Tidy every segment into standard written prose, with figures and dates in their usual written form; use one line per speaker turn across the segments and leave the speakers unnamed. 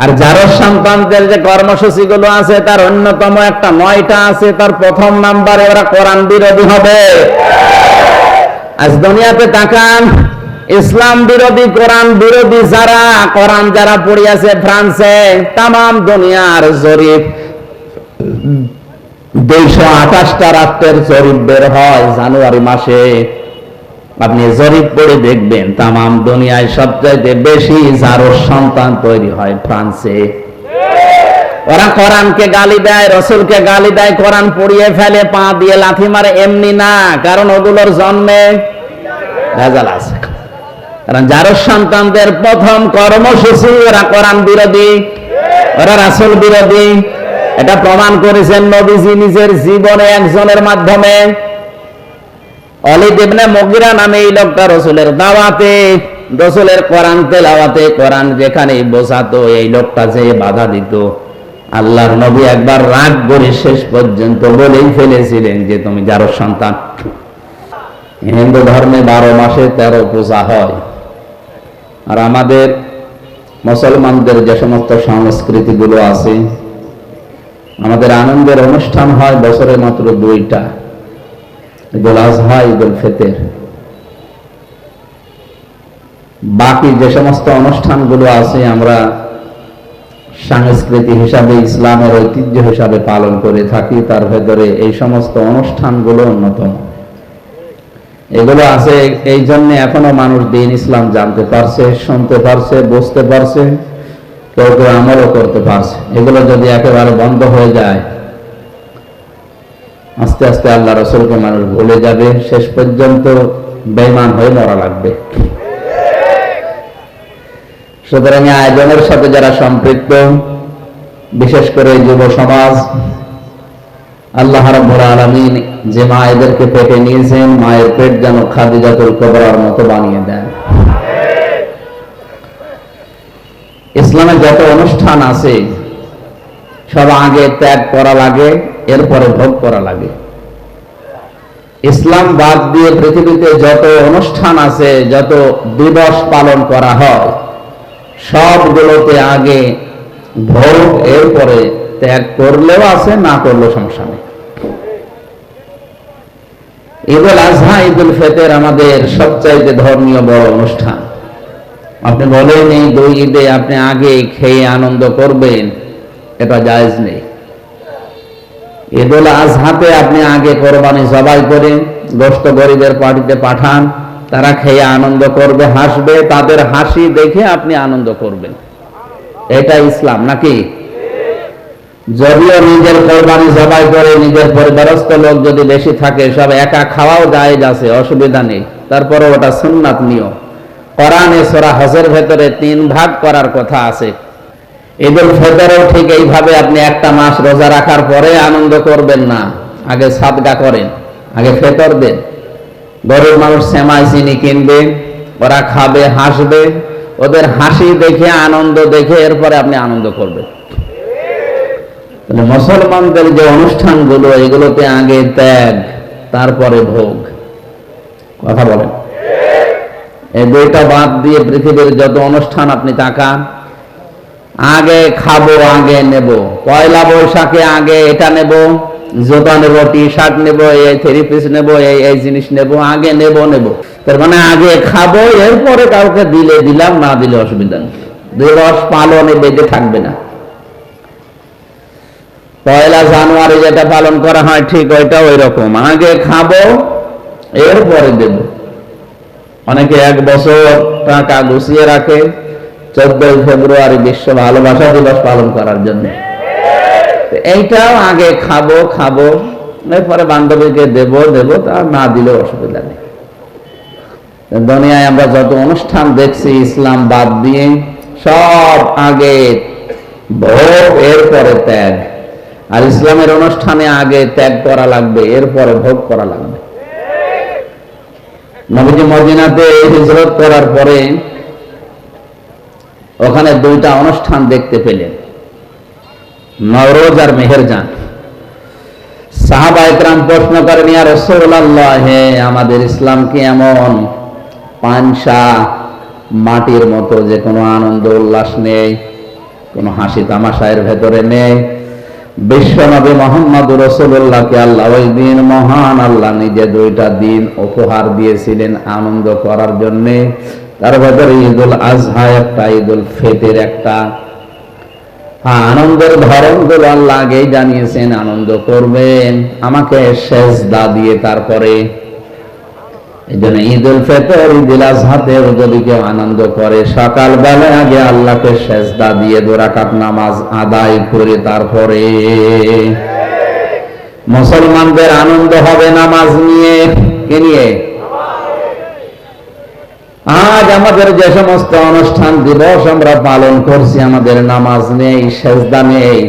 আর যার সন্তানদের যে কর্মসূচি গুলো আছে তার অন্যতম একটা 9টা আছে, তার প্রথম নাম্বারে ওরা কোরআন বিরোধী হবে। আজ দুনিয়াতে তাকান, ইসলাম বিরোধী কোরআন বিরোধী যারা, কোরআন যারা পড়িয়াছে ফ্রান্সে, তাম দুনিয়ার জরিপ 228টা রাষ্ট্রের জরিপ বের হয় জানুয়ারি মাসে। আপনি জরিপ পড়ে দেখবেন তাম দুনিয়ায় সবচাইতে বেশি জারোর সন্তান তৈরি হয় ফ্রান্সে। ওরা কোরআনকে গালি দেয়, রসুলকে গালি দেয়, কোরআন পড়িয়ে ফেলে, পা দিয়ে লাথি মারে, এমনি না, কারণ ওগুলোর জন্মে ভেজাল আছে। কারণ জারোর সন্তানদের প্রথম কর্মসূচি ওরা কোরআন বিরোধী, ওরা রাসূল বিরোধী। এটা প্রমাণ করেছেন নবীজি নিজের জীবনে একজনের মাধ্যমে। ওলীদ ইবনে মুগীরা নামে এই লোকটা রসুলের দাওয়াতে, রসুলের কোরআন তেলাওয়াতে, কোরআন যেখানে বোঝাতো এই লোকটা যে বাধা দিত, আল্লাহর নবী একবার রাগ করে শেষ পর্যন্ত বলেই ফেলেছিলেন যে তুমি জারোর সন্তান। হিন্দু ধর্মে 12 মাসে 13 পূজা হয়, আর আমাদের মুসলমানদের যে সমস্ত সংস্কৃতিগুলো আছে, আমাদের আনন্দের অনুষ্ঠান হয় বছরে মাত্র 2টা, ঈদুল আজহা, ঈদুল ফিতর। বাকি যে সমস্ত অনুষ্ঠানগুলো আছে আমরা সংস্কৃতি হিসাবে, ইসলামের ঐতিহ্য হিসাবে পালন করে থাকি, তার ভেতরে এই সমস্ত অনুষ্ঠানগুলো অন্যতম। এগুলো আছে এই জন্য এখনো মানুষ দিন ইসলাম জানতে পারছে, শুনতে পারছে, বুঝতে পারছে, কেউ কেউ আমলও করতে পারছে। এগুলো যদি একেবারে বন্ধ হয়ে যায়, আস্তে আস্তে আল্লাহ রসুলকে মানুষ ভুলে যাবে, শেষ পর্যন্ত বেঈমান হয়ে মরা লাগবে। সুতরাং আয়োজনের সাথে যারা সম্পৃক্ত, বিশেষ করে যুব সমাজ, আল্লাহ রাব্বুল আলামিন যে মায়েদেরকে পেটে নিয়েছেন, মায়ের পেট যেন খাদিজাতুল কুবরার মতো বানিয়ে দেন। ইসলামে যত অনুষ্ঠান আছে সব আগে ত্যাগ করা লাগে, এরপরে ভোগ করা লাগে। ইসলাম বাদ দিয়ে পৃথিবীতে যত অনুষ্ঠান আছে, যত দিবস পালন করা হয়, সবগুলোতে আগে ভোগ, এরপরে ত্যাগ করলেও আছে, না করলেও সমস্যা নেই। ঈদুল আজহা, ঈদুল ফিতর আমাদের সবচাইতে ধর্মীয় বড় অনুষ্ঠান। আপনি বলেন এই 2 ঈদে আপনি আগে খেয়ে আনন্দ করবেন, এটা জায়েজ নেই। ঈদুল আজহাতে আপনি আগে কোরবানি জবাই করে গোশত গরিবের পার্টিতে পাঠান, তারা খেয়ে আনন্দ করবে, হাসবে, তাদের হাসি দেখে আপনি আনন্দ করবেন। এটা ইসলাম নাকি? যদিও নিজের কোরবানি জবাই করে নিজের পরিবারস্থ লোক যদি বেশি থাকে, সব একা খাওয়াও জায়েজ আছে, অসুবিধা নেই, তারপরে ওটা সুন্নাত নিয়ম। কোরআনে সূরা হজের ভেতরে 3 ভাগ করার কথা আছে। ঈদুল ফিতরেও ঠিক এইভাবে আপনি একটা মাস রোজা রাখার পরে আনন্দ করবেন না, আগে সাদকা করেন, আগে ফিতর দেন। গরিব মানুষ সেমাই চিনি কিনবে, ওরা খাবে, হাসবে, ওদের হাসি দেখে, আনন্দ দেখে এরপরে আপনি আনন্দ করবেন। মুসলমানদের যে অনুষ্ঠানগুলো, এগুলোতে আগে ত্যাগ, তারপরে ভোগ। কথা বলেন? এই 2টা বাদ দিয়ে পৃথিবীর যত অনুষ্ঠান আপনি তাকান, আগে খাবো, আগে নেব। পয়লা বৈশাখে আগে এটা নেব, জুতা নেব, টি-শার্ট নেব, এই 3 পিস নেব, এই জিনিস নেব, আগে নেব। তার মানে আগে খাবো, এরপরে কাউকে দিলে দিলাম, না দিলে অসুবিধা নেই। দিবস পালনে বেঁধে থাকবে না। পয়লা জানুয়ারি যেটা পালন করা হয় ঠিক ওইটা ওই রকম, আগে খাবো, এরপরে দেব। অনেকে 1 বছর টাকা গুছিয়ে রাখে 14 ফেব্রুয়ারি বিশ্ব ভালোবাসা দিবস পালন করার জন্য। এইটাও আগে খাবো, এরপরে বান্ধবীকে দেব, তার না দিলেও অসুবিধা নেই। দুনিয়ায় আমরা যত অনুষ্ঠান দেখছি ইসলাম বাদ দিয়ে, সব আগে ভোগ, এরপরে ত্যাগ। আর ইসলামের অনুষ্ঠানে আগে ত্যাগ করা লাগবে, এরপরে ভোগ করা লাগবে। নবীজি মদিনাতে হিজরত করার পরে ওখানে 2টা অনুষ্ঠান দেখতে পেলেন, নওরোজ আর মেহেরজান। সাহাবায়ে কেরাম প্রশ্ন করেন, ইয়া রাসূলুল্লাহ, হে আমাদের ইসলাম কি এমন পানসা মাটির মতো যে কোনো আনন্দ উল্লাস নেই? কোন হাসি তামাশায়ের ভেতরে নেই। বিশ্বনবী মুহাম্মদুর রাসূলুল্লাহকে আল্লাহ ওই দিন মহান আল্লাহ নিজে দুইটা দিন উপহার দিয়েছিলেন আনন্দ করার জন্য। তার ভেতরে ঈদুল আজহা একটা, ঈদুল ফিতর একটা। আনন্দের ধরনগুলো আল্লাহ আগেই জানিয়েছেন, আনন্দ করবেন আমাকে সেজদা দিয়ে। তারপরে এই জন্য ঈদুল ফিতর, ঈদুল আজহাতেও যদি কেউ আনন্দ করে, সকালবেলা আগে আল্লাহকে সেজদা দিয়ে 2 রাকাত নামাজ আদায় করে তারপরে মুসলমানদের আনন্দ হবে নামাজ নিয়ে। কে নিয়ে? আজ আমাদের যে সমস্ত অনুষ্ঠান দিবস আমরা পালন করছি, আমাদের নামাজ নেই, সেজদা নেই।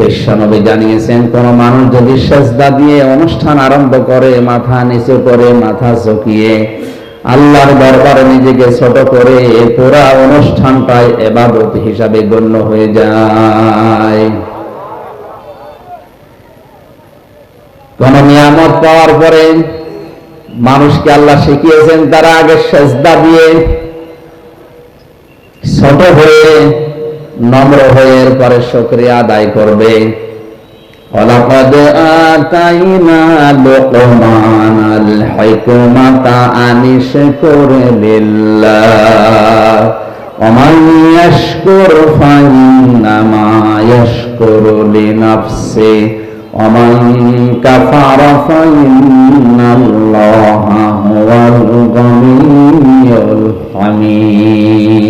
বিশ্বনবী জানিয়েছেন, কোন মানুষ যদি সেজদা দিয়ে অনুষ্ঠান আরম্ভ করে, মাথা নিচু করে, মাথা ঝুঁকিয়ে আল্লাহর দরবারে নিজেকে ছোট করে, পুরা অনুষ্ঠানটাই ইবাদত হিসাবে গণ্য হয়ে যায়। কোন নিয়ামত পাওয়ার পরে মানুষকে আল্লাহ শিখিয়েছেন তারা আগে সেজদা দিয়ে ছোট হয়ে নম্র হয়ে এরপরে শুকরিয়া আদায় করবে। ওয়ালাকাদ আতাইনা লুকমানাল হিকমাতা আনিশকুর লিল্লাহ ওয়া মান ইয়াশকুর ফাইন্নামা ইয়াশকুরু লিনাফসি ওয়া মান কাফারা ফাইন্নাল্লাহা হুয়াল গানিয়্যুল হামিদ।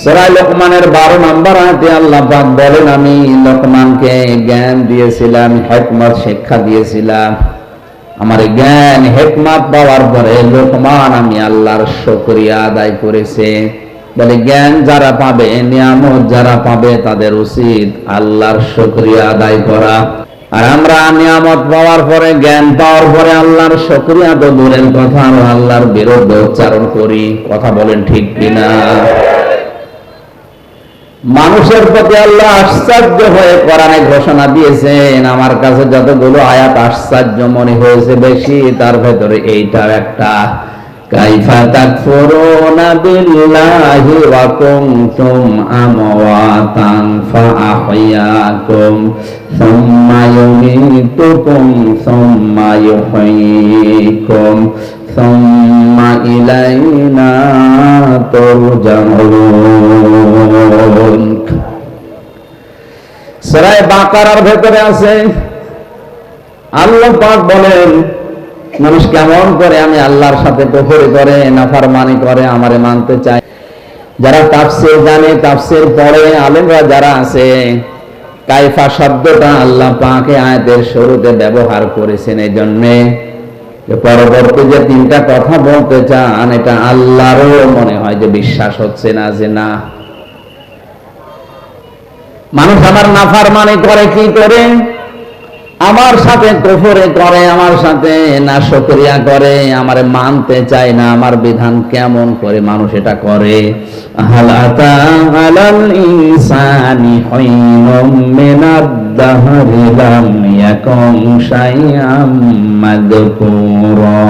সূরা লোকমানের 12 নম্বর আয়াতে আল্লাহ পাক বলেন, আমি লোকমানকে জ্ঞান দিয়েছিলাম, হিকমত শিক্ষা দিয়েছিলাম। আমার জ্ঞান হিকমত পাওয়ার পরে লোকমান আমি আল্লাহর শুকরিয়া আদায় করেছে। বলে জ্ঞান যারা পাবে, নিয়ামত যারা পাবে, তাদের উচিত আল্লাহর শুকরিয়া আদায় করা। আর আমরা নিয়ামত পাওয়ার পরে, জ্ঞান পাওয়ার পরে আল্লাহর শুকরিয়া তো দূরের কথা, আমরা আল্লাহর বিরুদ্ধে উচ্চারণ করি। কথা বলেন ঠিক কিনা? মানুষের প্রতি আল্লাহ আশ্চর্য হয়ে কোরআনে ঘোষণা দিয়েছেন। আমার কাছে যতগুলো আয়াত আশ্চর্য মনে হয়েছে বেশি, তার ভেতরে এইটার একটা। কাইফা তাকফুরুনা বিল্লাহি ওয়া কুনতুম আমওয়াতান ফাআহইয়াকুম সুম্মা ইউমীতুকুম সুম্মা ইউহয়ীকুম সুম্মা ইলাইনা তুরজাউন। সূরা বাকারার ভেতরে আছে, আল্লাহ পাক বলেন, মানুষ কেমন করে আমি আল্লাহর সাথে কুফরি করে, নাফরমানি করে, আমারে মানতে চায়। যারা তাফসীর জানে, তাফসীর পড়ে, আলেমরা যারা আছে, কাইফা শব্দটা আল্লাহ পাক আয়াতের শুরুতে ব্যবহার করেছেন এই জন্যে পরবর্তী যে 3টা কথা বলতে চান, এটা আল্লাহরও মনে হয় যে বিশ্বাস হচ্ছে না, যে না, মানুষ আমার নাফরমানি করে। কি করে? আমার সাথে কুফরি করে, আমার সাথে নাশকরিয়া করে, আমারে মানতে চায় না। আমার বিধান কেমন করে মানুষ এটা করে? হাল আতা আলাল ইনসানি হিনুম মিনাদ দাহরি লাম ইয়াকুন শাইআম মাযকুরা।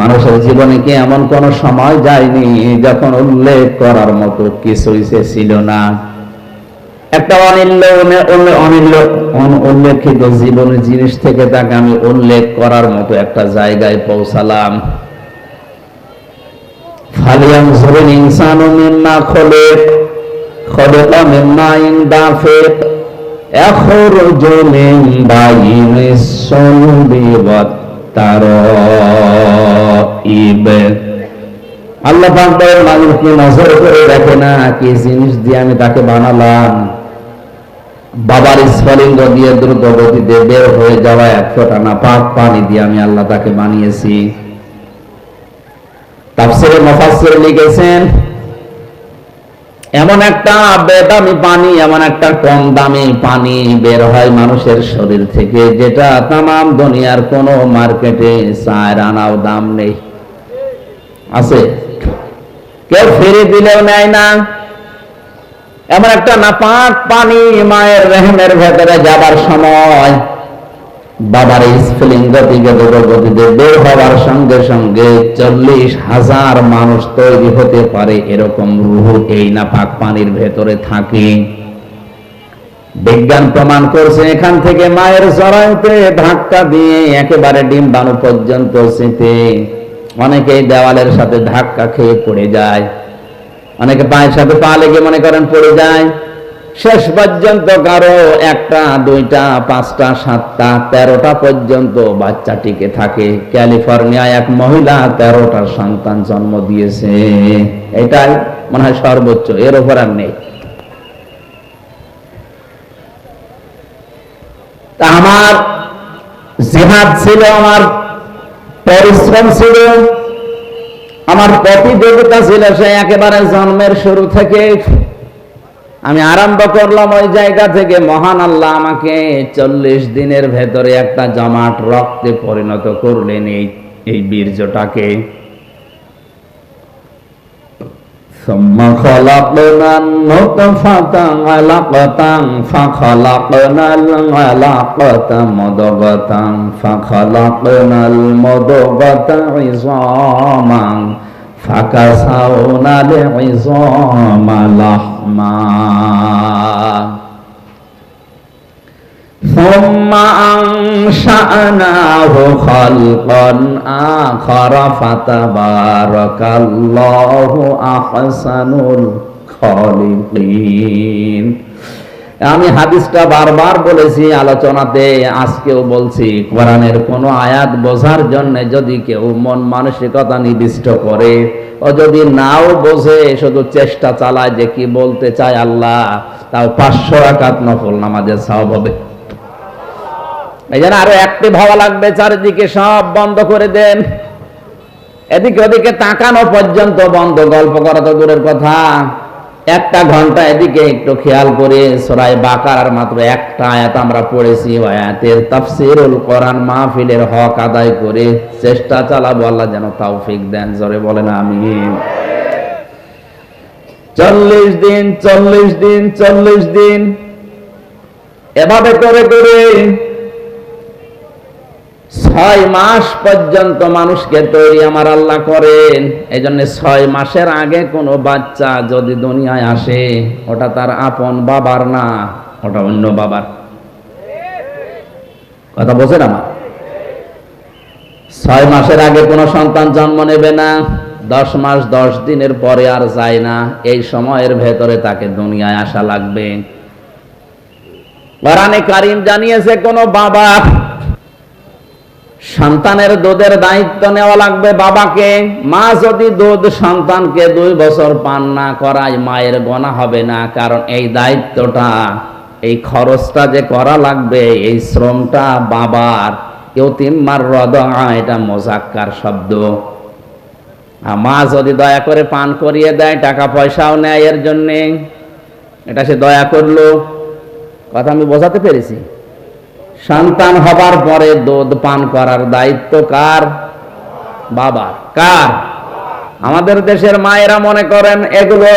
মানুষের জীবনে কি এমন কোন সময় যায়নি যখন উল্লেখ করার মতো কিছুই ছিল না? একটা উল্লেখিত জীবনের জিনিস থেকে তাকে আমি উল্লেখ করার মতো একটা জায়গায় পৌঁছালাম। ফালিয়ানজুরিল ইনসানু মিম্মা খুলিক, খুলিকা মিম্মা দাফিক, ইয়াখরুজু মিন বাইনিস সুলবি ওয়াত তারাইব। আল্লাহ পাক বলেন, মানুষ কি নজর করে দেখে না কি জিনিস দিয়ে আমি তাকে বানালাম? বাবার স্ফলিঙ্গ দিয়ে দ্রুত গতিতে বের হয়ে যাওয়া 1 ফোঁটা নাপাক পানি দিয়ে আমি আল্লাহ তাকে বানিয়েছি। তাফসীরে মুফাসসির লিখেছেন, এমন একটা বেদামি পানি, এমন একটা কম দামি পানি বের হয় মানুষের শরীর থেকে, যেটা তামাম দুনিয়ার কোনো মার্কেটে 4 আনাও দাম নেই। আছে? কেউ ফিরে দিলেও নেয় না। এমন একটা নাপাক পানি মায়ের রেহেমের ভেতরে যাবার সময় বাবার স্ফুলিঙ্গ থেকে দ্রুতগতিতে বের হওয়ার সঙ্গে সঙ্গে 40,000 মানুষ তৈরি হতে পারে এরকম রূহ এই নাপাক পানির ভেতরে থাকে। বিজ্ঞান প্রমাণ করছে এখান থেকে মায়ের জরায়ুতে ধাক্কা দিয়ে একেবারে ডিম্বাণু পর্যন্ত যেতে অনেকেই দেওয়ালের সাথে ধাক্কা খেয়ে পড়ে যায়, অনেকে পায়ের সাথে পা লেগে মনে করেন পড়ে যায়। শেষ পর্যন্ত কারো 1টা 2টা 5টা 7টা 13টা পর্যন্ত বাচ্চা টিকে থাকে। ক্যালিফোর্নিয়ায় এক মহিলা 13টা সন্তান জন্ম দিয়েছে, এটাই মনে হয় সর্বোচ্চ, এর উপর আর নেই। তা আমার জিহাদ ছিল, আমার পরিশ্রম ছিল, আমার প্রতিযোগিতা ছিল, সে একেবারে জন্মের শুরু থেকে আমি আরম্ভ করলাম ওই জায়গা থেকে। মহান আল্লাহ আমাকে 40 দিনের ভেতরে একটা জমাট রক্তে পরিণত করলেন এই বীর্যটাকে। ثم خلقنا النطفة علقة فخلقنا العلقة مضغة فخلقنا المضغة عظاما فكسونا العظام لحما ثم أنشأناه خلقا آخر فتبارك الله أحسن الخالقين। আমি হাদিসটা বারবার বলেছি আলোচনাতে, আজকেও বলছি, কোরআনের কোন আয়াত বোঝার জন্য যদি কেউ মন মানসিকতা নির্দিষ্ট করে, ও যদি নাও বোঝে, শুধু চেষ্টা চালায় যে কি বলতে চায় আল্লাহ, তাও 500 রাকাত নফল নামাজের সওয়াব হবে। এই জন্য আরো অ্যাক্টিভ হওয়া লাগবে। চারিদিকে সব বন্ধ করে দেন, এদিকে ওদিকে তাকানো পর্যন্ত বন্ধ, গল্প করা তো দূরের কথা। 1টা ঘন্টা এদিকে একটু খেয়াল করে সূরা বাকারার মাত্র 1টা আয়াত আমরা পড়েছি, ওই আয়াতের তাফসীরুল কোরআন মাহফিলের হক আদায় করে চেষ্টা চালাবো, আল্লাহ যেন তৌফিক দেন। জোরে বলেন আমিন। 40 দিন 40 দিন 40 দিন এভাবে করে করে 6 মাস পর্যন্ত মানুষকে তৈরি আমার আল্লাহ করেন। এই জন্য 6 মাসের আগে কোনো বাচ্চা যদি দুনিয়ায় আসে, ওটা তার আপন বাবার না, ওটা অন্য বাবার। কথা বোঝেন আমার? 6 মাসের আগে কোনো সন্তান জন্ম নেবে না, 10 মাস 10 দিনের পরে আর যায় না, এই সময়ের ভেতরে তাকে দুনিয়ায় আসা লাগবে। কোরআনে কারীম জানিয়েছে কোন বাবা সন্তানের দুধের দায়িত্ব নেওয়া লাগবে বাবাকে। মা যদি দুধ সন্তানকে 2 বছর পান না করায়, মায়ের গোনা হবে না, কারণ এই দায়িত্বটা, এই খরচটা যে করা লাগবে, এই শ্রমটা বাবার। ইউতিম্মার রাদা, এটা মুযাক্কার শব্দ। মা যদি দয়া করে পান করিয়ে দেয়, টাকা পয়সাও নেয় এর জন্য, এটা সে দয়া করলো। কথা আমি বোঝাতে পেরেছি? সন্তান হবার পরে দুধ পান করার দায়িত্ব কার? বাবার। কার? আমাদের দেশের মায়েরা মনে করেন এগুলো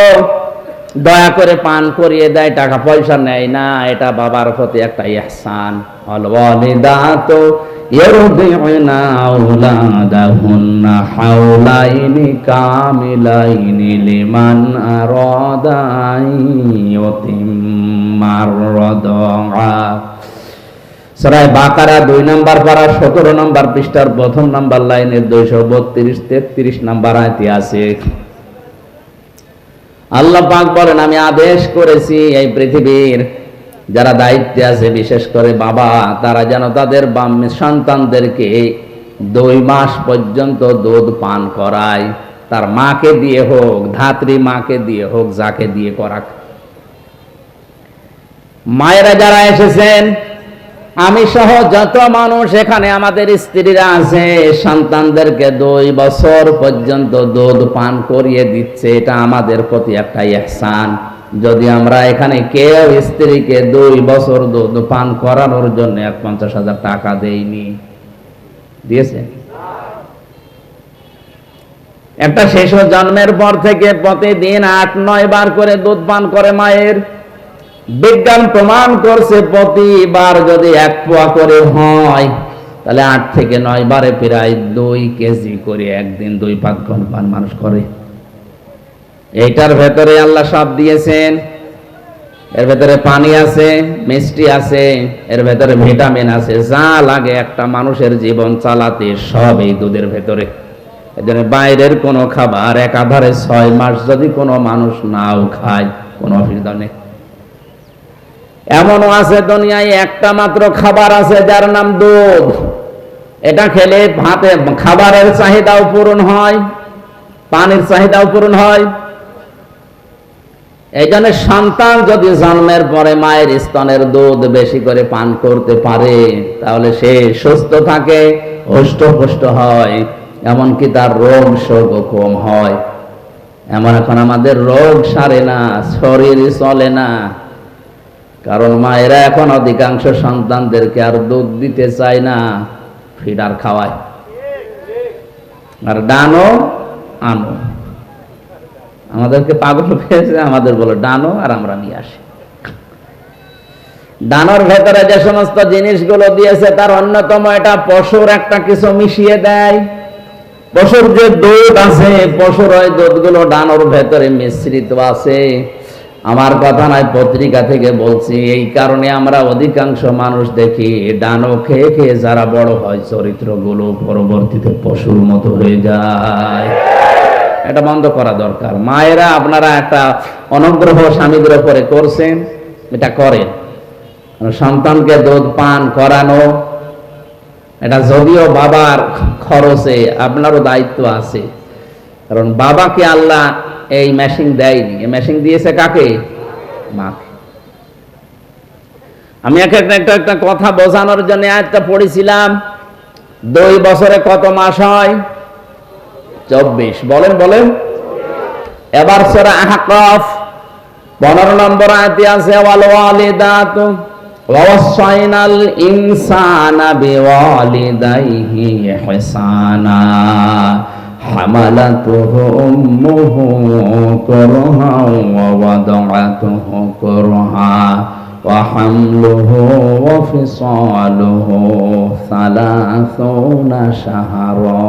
দয়া করে পান করিয়ে দেয়, টাকা পয়সা নেয় না, এটা বাবার প্রতি একটা ইহসান। আল ওয়ালিদাতু ইরদিউনা আওলাদাহুন্না হাওলাইনি কামিলাইনি লিমান আরাদা ইউতিম্মার রাদা। সূরা বাকারা 2 নম্বর পারা 17 নম্বর পৃষ্ঠার 1ম নম্বর লাইনের 232-33 নম্বর আয়াতে আছে। আল্লাহ পাক বলেন, আমি আদেশ করেছি এই পৃথিবীর যারা দায়িত্বে আছে, বিশেষ করে বাবা, তারা যেন তাদের সন্তানদেরকে 2 মাস পর্যন্ত দুধ পান করায়, তার মাকে দিয়ে হোক, ধাত্রী মাকে দিয়ে হোক, যাকে দিয়ে করাক। মায়েরা যারা এসেছেন, আমি সহ যত মানুষ এখানে আমাদের স্ত্রীরা আছে, সন্তানদেরকে 2 বছর পর্যন্ত দুধ পান করিয়ে দিচ্ছে, এটা আমাদের প্রতি একটা ইহসান। যদি আমরা এখানে কেউ স্ত্রীকে 2 বছর দুধ পান করানোর জন্য 50,000 টাকা দেইনি, দিয়েছে? একটা শিশু জন্মের পর থেকে প্রতিদিন 8-9 বার করে দুধ পান করে মায়ের। বিজ্ঞান প্রমাণ করছে প্রতিবার যদি 1 পোয়া করে হয় তাহলে 8 থেকে 9 বারে প্রায় 2 কেজি করে একদিন 2 পাক পান মানুষ করে। এইটার ভেতরে আল্লাহ সব দিয়েছেন। এর ভেতরে পানি আছে, মিষ্টি আছে, এর ভেতরে ভিটামিন আছে, যা লাগে একটা মানুষের জীবন চালাতে সব এই দুধের ভেতরে। এজন্য বাইরের কোনো খাবার একাধারে 6 মাস যদি কোনো মানুষ নাও খায় কোনো অসুবিধা নেই। এমনও আছে দুনিয়ায় একটা মাত্র খাবার আছে যার নাম দুধ। এটা খেলে ভাতে খাবারের চাহিদাও পূরণ হয়, পানির চাহিদাও পূরণ হয়। এই জন্য সন্তান যদি জন্মের পরে মায়ের স্তনের দুধ বেশি করে পান করতে পারে তাহলে সে সুস্থ থাকে, হৃষ্টপুষ্ট হয়, এমনকি তার রোগ শোক কম হয়। এমন এখন আমাদের রোগ সারে না, শরীর চলে না, কারণ মায়েরা এখন অধিকাংশ সন্তানদেরকে আর দুধ দিতে চায় না, ফিডার খাওয়ায় আর ডানো আনো। আমাদেরকে পাগল পেয়েছে, আমাদের বলো ডানো আর আমরা নিয়ে আসি। ডানোর ভেতরে যে সমস্ত জিনিসগুলো দিয়েছে তার অন্যতম এটা পশুর একটা কিছু মিশিয়ে দেয়। পশুর যে দুধ আছে, পশুর ওই দুধগুলো ডানোর ভেতরে মিশ্রিত আছে। আমার কথা নয়, পত্রিকা থেকে বলছি। এই কারণে আমরা অধিকাংশ মানুষ দেখি ডানো খেয়ে খেয়ে যারা বড় হয় চরিত্রগুলো পরবর্তীতে পশুর মতো হয়ে যায়। এটা বন্ধ করা দরকার। মায়েরা আপনারা একটা অনুগ্রহ স্বামীদের উপরে করছেন, এটা করেন। সন্তানকে দুধ পান করানো এটা যদিও বাবার খরচে, আপনারও দায়িত্ব আছে, কারণ বাবাকে আল্লাহ এই মেশিন দেয়নি। এই মেশিন দিয়েছে কাকে? মাকে। আমি একটা কথা বোঝানোর জন্য আয়াতটা পড়েছিলাম। 2 বছরে কত মাস হয়? 24। বলেন বলেন। এবার সূরা আহকাফ 15 নম্বর আয়াতে আছে ওয়াল ওয়ালিদাতু ওয়াসাইনাল ইনসানা বিওয়ালিদাইহি ইহসানা হামালাতুহু উম্মুহু কুরহা ওয়া ওয়াদাআতুহু কুরহা ওয়া হামলুহু ওয়া ফিসালুহু 30 শাহরা।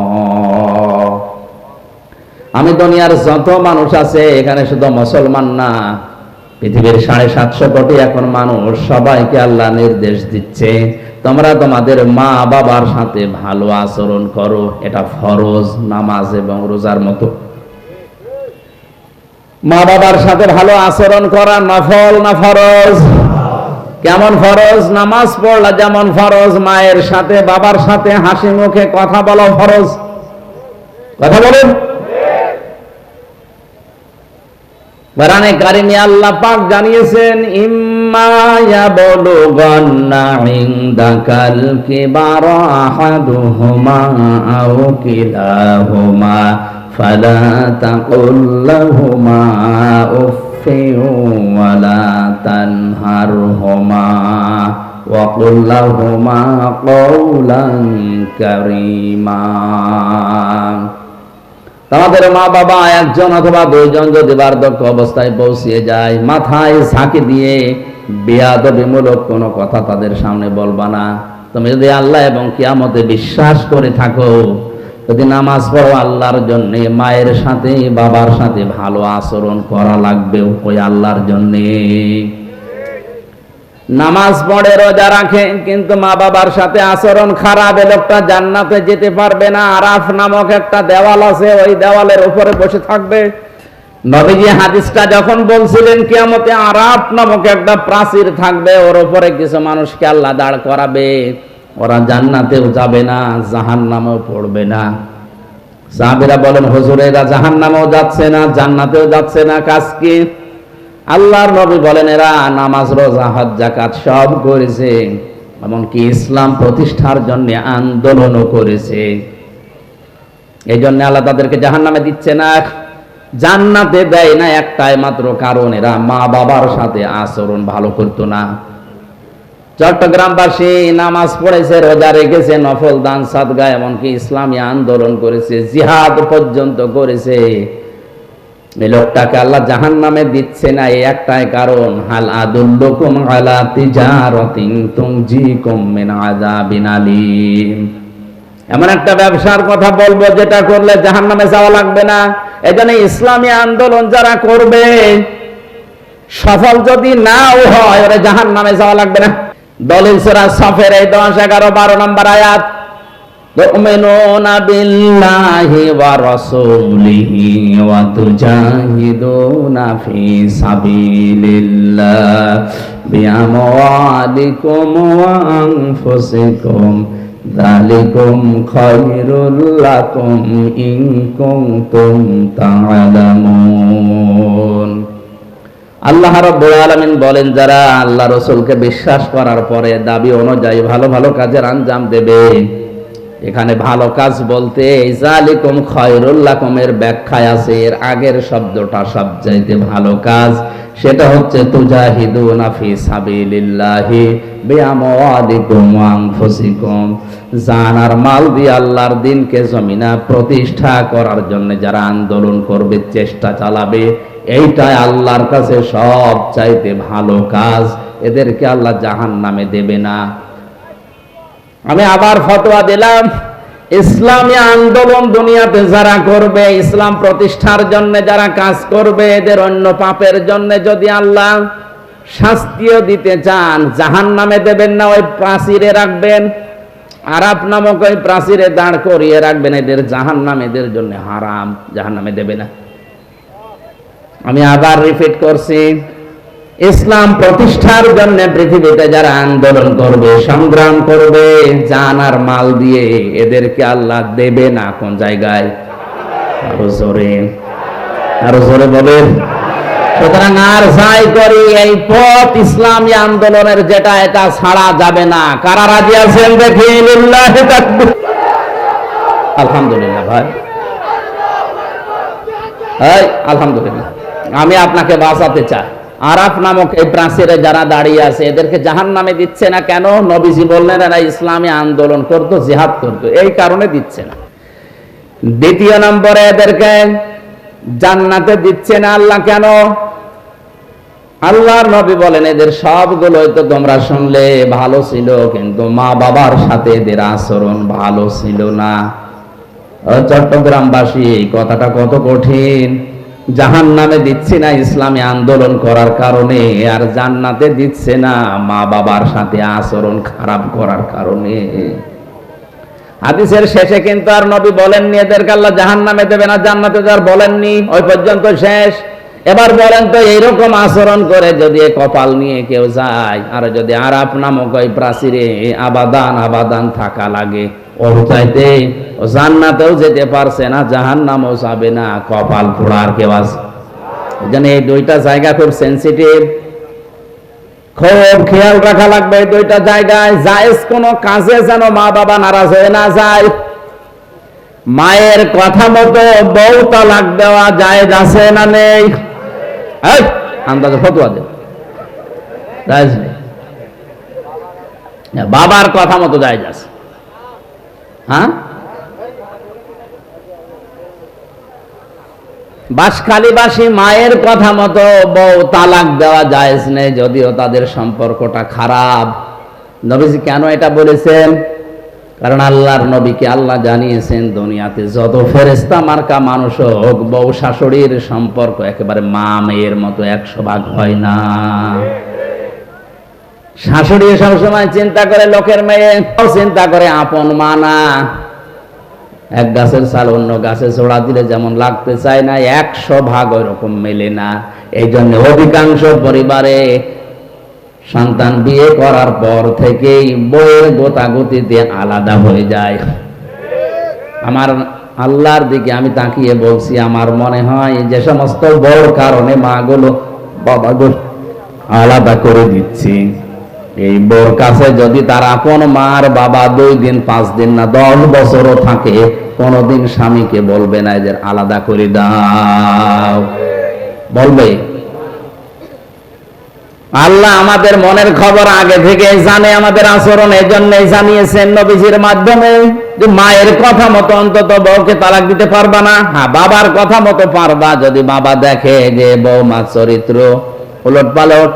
আমি দুনিয়ার যত মানুষ আছে এখানে শুধু মুসলমান না, পৃথিবীর 750 কোটি এখন মানুষ, সবাইকে আল্লাহ নির্দেশ দিচ্ছে তোমরা তোমাদের মা বাবার সাথে ভালো আচরণ করো। এটা ফরজ, নামাজ এবং রোজার মতো। মা বাবার সাথে ভালো আচরণ করা নফল না ফরজ? কেমন ফরজ? নামাজ পড়লা যেমন ফরজ, মায়ের সাথে বাবার সাথে হাসি মুখে কথা বলা ফরজ। কথা বলেন। কোরআনে কারিমে আল্লাহ পাক জানিয়েছেন ইম্মা ইয়াবলুগান্না ইনদাকাল কিবারা আহাদুহুমা আও কিলাহুমা ফালা তাকুল লাহুমা উফফিন ওয়ালা তানহারহুমা ওয়া কুল লাহুমা কাওলান কারীমা। তোমাদের মা বাবা একজন অথবা 2 জন যদি বার্ধক্য অবস্থায় পৌঁছিয়ে যায়, মাথায় ঝাঁকি দিয়ে বেয়াদবিমূলক কোনো কথা তাদের সামনে বলবা না। তুমি যদি আল্লাহ এবং কিয়ামতে বিশ্বাস করে থাকো, যদি নামাজ পড়ো আল্লাহর জন্য, মায়ের সাথে বাবার সাথে ভালো আচরণ করা লাগবে ওই আল্লাহর জন্য। নামাজ পড়ে রোজা রাখে কিন্তু মা বাবার সাথে আচরণ খারাপ, এ লোকটা জান্নাতে যেতে পারবে না। আরাফ নামক একটা দেওয়াল আছে, ওই দেওয়ালের উপরে বসে থাকবে। নবীজি হাদিসটা যখন বলছিলেন কিয়ামতে আরাফ নামক একটা প্রাচীর থাকবে, ওর উপরে কিছু মানুষকে আল্লাহ দাঁড় করাবে। ওরা জান্নাতেও যাবে না, জাহান্নামেও পড়বে না। সাহাবীরা বলেন হুজুর এরা জাহান্নামেও যাচ্ছে না, জান্নাতেও যাচ্ছে না, কাজ কি? আল্লাহর নবী বলেন এরা নামাজ রোজা হজ যাকাত সব করেছে, এমনকি ইসলাম প্রতিষ্ঠার জন্য আন্দোলনও করেছে। এই জন্য আল্লাহ তাদেরকে জাহান্নামে দিচ্ছে না, জান্নাতে দেয় না একটাই মাত্র কারণ এরা মা বাবার সাথে আচরণ ভালো করতো না। চট্টগ্রামবাসী নামাজ পড়েছে, রোজা রেখেছে, নফল দান সাদগা, এমনকি ইসলামী আন্দোলন করেছে, জিহাদ পর্যন্ত করেছে। এই লোকটাকে আল্লাহ জাহান্নামে দিচ্ছে না, এই একটাই কারণ, হাল আদুল্লুকুম আলা তিজারাতিন তুনজিকুম মিন আযাবিন আলীম। এমন একটা ব্যবসার কথা বলবো যেটা করলে জাহান্নামে যাওয়া লাগবে না। এজন্য ইসলামী আন্দোলন যারা করবে, সফল যদি নাও হয়, ওরা জাহান্নামে যাওয়া লাগবে না। দলিল সূরা সফের এই 10, 11, 12 নম্বর আয়াত, তুমিনুনা বিল্লাহি ওয়া রাসূলিহি ওয়া তুজাহিদুনা ফি সাবিলিল্লাহ বিআমওয়ালিকুম ওয়া আনফুসিকুম যালিকুম খায়রুল লাকুম ইন কুনতুম তা'লামুন। আল্লাহ রাব্বুল আলামিন বলেন, যারা আল্লাহ রাসূলকে বিশ্বাস করার পরে দাবি অনুযায়ী ভালো ভালো কাজের আঞ্জাম দেবে। এখানে ভালো কাজ বলতে যালিকুম খায়রুল লাকুম এর ব্যাখ্যায় আছে এর আগের শব্দটা সবচাইতে ভালো কাজ, সেটা হচ্ছে তুজাহিদুনা ফি সাবিলিল্লাহি বিআমওয়ালিকুম ওয়া আনফুসিকুম। জান আর মাল দিয়ে আল্লাহর দ্বীনকে জমিনে প্রতিষ্ঠা করার জন্য যারা আন্দোলন করবে, চেষ্টা চালাবে, এইটাই আল্লাহর কাছে সবচাইতে ভালো কাজ। এদেরকে আল্লাহ জাহান্নামে দেবে না। আমি আবার ফতোয়া দিলাম, ইসলামী আন্দোলন দুনিয়াতে যারা করবে, ইসলাম প্রতিষ্ঠার জন্য যারা কাজ করবে, এদের অন্য পাপের জন্য যদি আল্লাহ শাস্তিও দিতে চান, জাহান্নামে দেবেন না, ওই প্রাচীরে রাখবেন, আরাফ নামক ওই প্রাচীরে দাঁড় করিয়ে রাখবেন। এদের জাহান্নাম এদের জন্য হারাম, জাহান্নামে দেবে না। আমি আবার রিপিট করছি, ইসলাম প্রতিষ্ঠার জন্য পৃথিবীতে যারা আন্দোলন করবে, সংগ্রাম করবে, জান আর মাল দিয়ে, এদেরকে আল্লাহ দেবে না। কোন জায়গায়? আরো জোরে বলেন। সুতরাং আর যাই করি, এই পথ ইসলামী আন্দোলনের যেটা, এটা ছাড়া যাবে না। কারা রাজি আছেন দেখি? লিল্লাহি তাকবীর। আলহামদুলিল্লাহ ভাই, আলহামদুলিল্লাহ। আমি আপনাকে বাঁচাতে চাই। আরাফ নামক এই প্রাচীরে যারা দাঁড়িয়ে আছে, এদেরকে জাহান্নামে দিচ্ছে না কেন? নবীজি বললেন এরা ইসলামী আন্দোলন করতো, জিহাদ করতো, এই কারণে দিচ্ছে না। দ্বিতীয় নম্বরে এদেরকে জান্নাতে দিচ্ছে না আল্লাহ কেন? আল্লাহর নবী বলেন এদের সবগুলোই তো তোমরা শুনলে ভালো ছিল, কিন্তু মা বাবার সাথে এদের আচরণ ভালো ছিল না। চট্টগ্রামবাসী, এই কথাটা কত কঠিন। জাহান্নামে দিচ্ছে না ইসলামী আন্দোলন করার কারণে, আর জান্নাতে দিচ্ছে না মা বাবার সাথে আচরণ খারাপ করার কারণে। হাদিসের শেষে কিন্তু আর নবী বলেননি এদেরকে আল্লাহ জাহান্নামে দেবে না, জান্নাতে দেওয়ার বলেননি, ওই পর্যন্ত শেষ। এবার বলেন তো, এইরকম আচরণ করে যদি কপাল নিয়ে কেউ যায়, আর যদি আরাফ নামক ওই প্রাচীরে আবাদান আবাদান থাকা লাগে, ওর চাইতে ও জান্নাতেও যেতে পারছে না, জাহান্নামেও যাবে না, কপাল পোড়ার কেউ আছে? এজন্য এই দুইটা জায়গা খুব সেনসিটিভ, খুব খেয়াল রাখা লাগবে। এই দুইটা জায়গায় জায়েজ কোনো কাজে যেন মা বাবা নারাজ হয়ে না যায়। মায়ের কথা মতো বউ তালাক দেওয়া জায়েজ আছে না নেই? আন্দাজে ফতোয়া দেব, জায়েজ নেই। বাবার কথা মতো জায়েজ আছে। হ্যাঁ, বাঁশখালীবাসী মায়ের কথা মতো বউ তালাক দেওয়া জায়েজ নেই, যদিও তাদের সম্পর্কটা খারাপ। নবীজি কেন এটা বলেছেন? কারণ আল্লাহর নবীকে আল্লাহ জানিয়েছেন, দুনিয়াতে যত ফেরেশতা মার্কা মানুষ হোক, বউ শাশুড়ির সম্পর্ক একেবারে মা মেয়ের মতো 100 ভাগ হয় না। শাশুড়ি সবসময় চিন্তা করে লোকের মেয়ে, চিন্তা করে আপন মা না। এক গাছের ছাল অন্য গাছে জোড়া দিলে যেমন লাগতে চায় না, 100 ভাগ ওই রকম মেলে না। এই জন্য অধিকাংশ পরিবারে সন্তান বিয়ে করার পর থেকেই বইয়ের গোতাগুতিতে আলাদা হয়ে যায়। আমার আল্লাহর দিকে আমি তাকিয়ে বলছি, আমার মনে হয় যে সমস্ত বড় কারণে মাগুলো বাবাগুলো আলাদা করে দিচ্ছি, এই বোর কাছে যদি তার আপন মার বাবা 2 দিন 5 দিন না 10 বছরও থাকে, কোনদিন স্বামীকে বলবে না এদের আলাদা করে দাও। বলবে? আল্লাহ আমাদের মনের খবর আগে থেকে জানে, আমাদের আচরণ এই জন্যই জানিয়েছেন নবীজির মাধ্যমে যে মায়ের কথা মতো অন্তত বউকে তালাক দিতে পারবা না। হ্যাঁ, বাবার কথা মতো পারবা যদি বাবা দেখে যে বৌমার চরিত্র উলট পালট,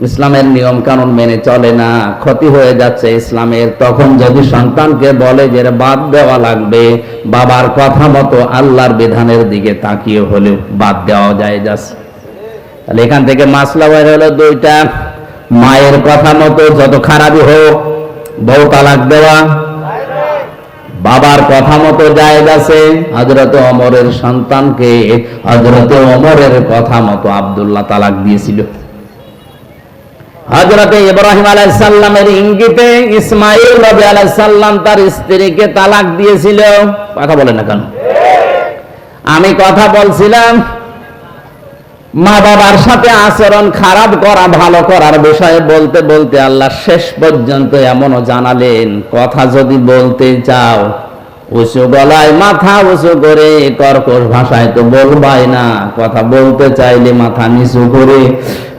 ইসলামের নিয়ম কানুন মেনে চলে না, ক্ষতি হয়ে যাচ্ছে ইসলামের, তখন যদি সন্তানকে বলে যে বাদ দেওয়া লাগবে, বাবার কথা মতো আল্লাহর বিধানের দিকে তাকিয়ে হলেও বাদ দেওয়া যায় যাচ্ছে। তাহলে এখান থেকে মাসলা বের হলো দুইটা, মায়ের কথা মতো যত খারাপই হোক বউ তালাক দেওয়া, বাবার কথা মতো জায়েজ আছে। হযরত ওমরের সন্তানকে হযরত ওমরের কথা মতো আব্দুল্লাহ তালাক দিয়েছিল। হযরত ইব্রাহিম আলাইহিস সালামের ইঙ্গিতে ইসমাঈল নবী আলাইহিস সালাম তার স্ত্রীকে তালাক দিয়েছিল। কথা বলেন না কেন? আমি কথা বলছিলাম মা বাবার সাথে আচরণ খারাপ করা ভালো করার বিষয়ে বলতে বলতে আল্লাহ শেষ পর্যন্ত এমনও জানালেন, কথা যদি বলতে চাও উঁচু গলায় মাথা উঁচু করে কর্কশ ভাষায় তো বলবাই না, কথা বলতে চাইলে মাথা নিচু করে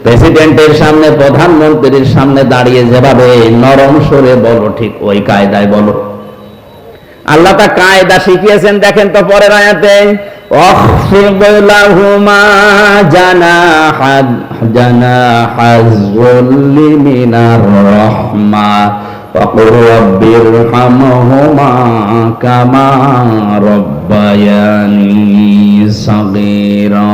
প্রেসিডেন্টের সামনে প্রধানমন্ত্রীর সামনে দাঁড়িয়ে যেভাবে নরম সরে বলো, ঠিক ওই কায়দায় বলো। আল্লাহ তা কায়দা শিখিয়েছেন। দেখেন তো পরের আয়াতে, واخفض لهما جناح الذل من الرحمة وقل رب ارحمهما كما ربياني صغيرا।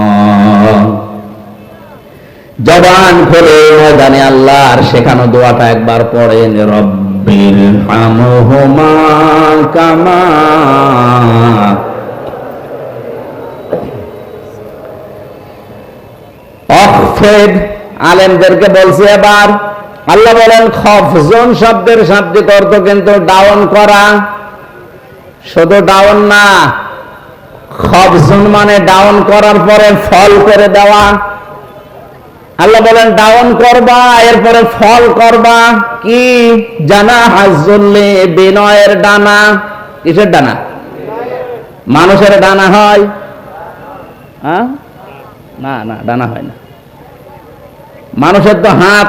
জবান খুলে ময়দানে আল্লাহর শেখানো দোয়াটা একবার পড়েন, রব্বির হামহুমা কামা। অখফেদ আলেমদেরকে বলছি এবার। আল্লাহ বলেন খফজন শব্দের শাব্দিক অর্থ কিন্তু ডাউন করা, শুধু ডাউন না, খফজন মানে ডাউন করার পরে ফল করে দেওয়া। আল্লাহ বলেন ডাউন করবা, এরপরে ফল করবা। কি? জানা হাজুল্লে, বিনয়ের ডানা। কিসের ডানা? মানুষের ডানা হয়? না না, ডানা হয় না। মানুষের তো হাত,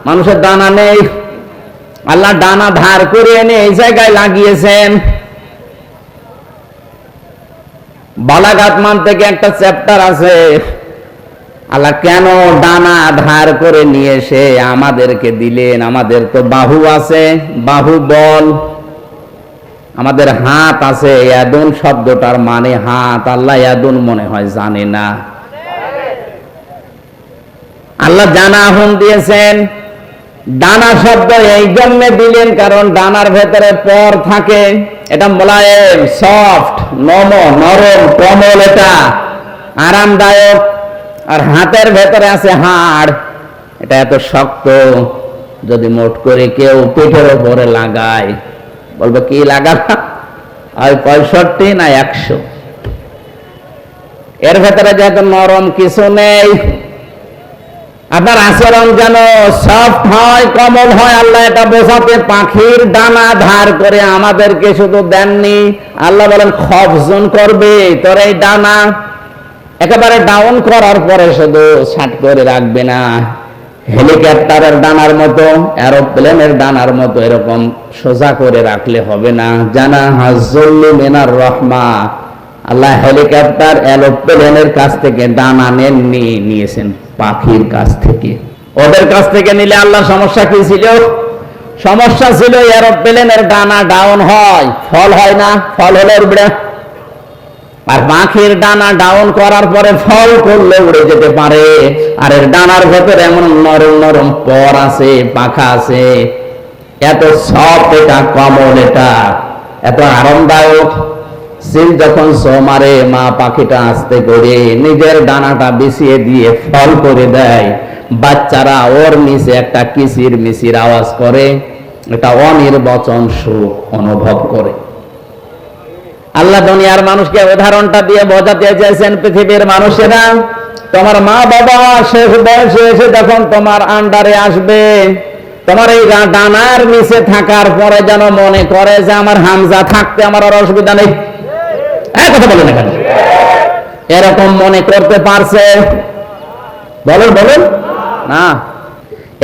মানুষের ডানা নেই। আল্লাহ ডানা ধার করে এনে এই জায়গায় লাগিয়েছেন। বালাগাত মান থেকে একটা চ্যাপ্টার আছে, আল্লাহ কেন ডানা ধার করে নিয়ে এসে আমাদেরকে দিলেন। আমাদের তো বাহু আছে, বাহু বল, আমাদের হাত আছে। ইয়াদুন শব্দটার মানে হাত, আল্লাহ ইয়াদুন মনে হয় জানে না। আল্লাহ জানাহুন দিয়েছেন। ডানা শব্দ এই জন্য দিলেন কারণ ডানার ভেতরে পর থাকে, এটা মোলায়েম, সফট, নরম, কোমল, এটা আরামদায়ক। আর হাতের ভেতরে আছে হাড়, এটা এত শক্ত, যদি মোট করে কেউ পেটের উপরে লাগায় বলবে কি লাগাবা, আর 65 না 100। এর ভেতরে যেহেতু নরম কিছু নেই, আপনার আচরণ যেন সফট হয়, কোমল হয়। আল্লাহ এটা বোঝাতে পাখির ডানা ধার করে আমাদেরকে শুধু দেননি, আল্লাহ বলেন খফজন করবে তোর এই ডানা। একেবারে ডাউন করার পরে শুধু ছাট করে রাখবে না, হেলিকপ্টারের ডানার মতো, এরোপ্লেনের ডানার মতো এরকম সোজা করে রাখলে হবে না। জানা হাজুল্লি মিনার রহমা। আল্লাহ হেলিকপ্টার এরোপ্লেনের কাছ থেকে ডানা নেননি, নিয়েছেন পাখির কাছ থেকে। ওদের কাছ থেকে নিলে আল্লাহ সমস্যা কি ছিল? সমস্যা ছিল এরোপ্লেনের ডানা ডাউন হয়, ফল হয় না, ফল হলে উড়বে। আর পাখির ডানা ডাউন করার পরে ফল করলে উড়ে যেতে পারে। আর এর ডানার ভেতরে এমন নরম নরম পর আছে, পাখা আছে, এত সফট, এটা কোমল, এটা এত আরামদায়ক। সিল যখন সোমারে মা পাখিটা আস্তে করে নিজের ডানাটা বিছিয়ে দিয়ে ফল করে দেয়, বাচ্চারা ওর নিচে একটা কিচির মিচির আওয়াজ করে, এটা অনির্বচন সুখ অনুভব করে। আল্লাহ দুনিয়ার মানুষকে উদাহরণটা দিয়ে বোঝাতে চাইছেন, পৃথিবীর মানুষেরা, তোমার মা বাবা শেষ বয়সে এসে যখন তোমার আন্ডারে আসবে, তোমার এই ডানার নিচে থাকার পরে যেন মনে করে যে আমার হামজা থাকতে আমার আর অসুবিধা নেই। কথা বলেন এখানে, এরকম মনে করতে পারছে? বলেন বলেন না।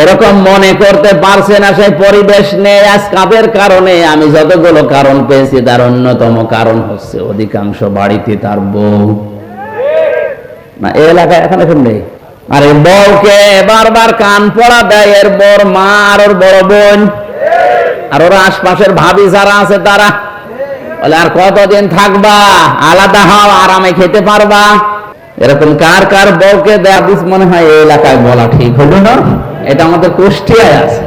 এরকম মনে করতে পারছে না, সেই পরিবেশ নেই আজ কাদের কারণে? আমি যতগুলো কারণ পেয়েছি তার অন্যতম কারণ হচ্ছে অধিকাংশ বাড়িতে তার বউ না, এই এলাকায় এখন নেই। আর এই বউকে বারবার কান পড়া দেয় এর বড় মা আর ওর বড় বোন, আর ওর আশপাশের ভাবি যারা আছে তারা বলে আর কতদিন থাকবা, আলাদা হও, আরামে খেতে পারবা। এরকম কার কার বউকে দেয়া মনে হয় এই এলাকায় বলা ঠিক হলো না? এটা আমাদের কুষ্টিয়ায় আছে।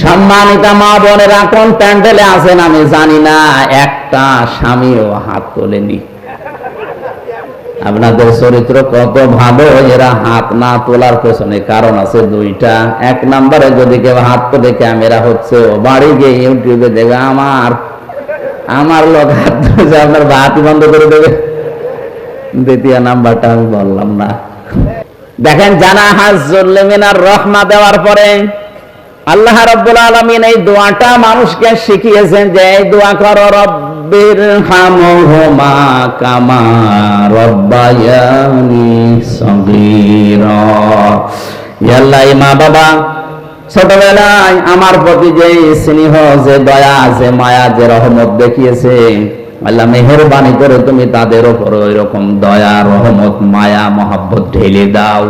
সম্মানিতা মা বোনেরা, কোন প্যান্ডেলে আছেন আমি জানি না, একটা স্বামীও হাত তোলেনি। আপনাদের চরিত্র কত ভালো, এরা হাত না তোলার পেছনে কারণ আছে দুইটা। এক নম্বরে যদি কেউ হাত তোলে ক্যামেরা হচ্ছে, ও বাড়ি গিয়ে ইউটিউবে দেখবে আমার লোক হাত ধরেছে, আপনার হাতই বন্ধ করে দেবে। দ্বিতীয় নাম্বারটা আমি বললাম না। দেখেন, জানা হাজ্জুল মিনার রহমা দেওয়ার পরে আল্লাহ রাব্বুল আলামিন এই দোয়াটা মানুষকে শিখিয়েছেন যে এই দোয়া করো, রব্বির হামহুমা কামা রব্বায়ানি সগীরা। ইয়া আল্লাহ, এই মা বাবা ছোটবেলায় আমার প্রতি যে স্নেহ, যে দয়া, যে মায়া, যে রহমত দেখিয়েছে, আল্লাহ মেহেরবানি করে তুমি তাদের উপর ওই রকম দয়া, রহমত, মায়া, মহব্বত ঢেলে দাও।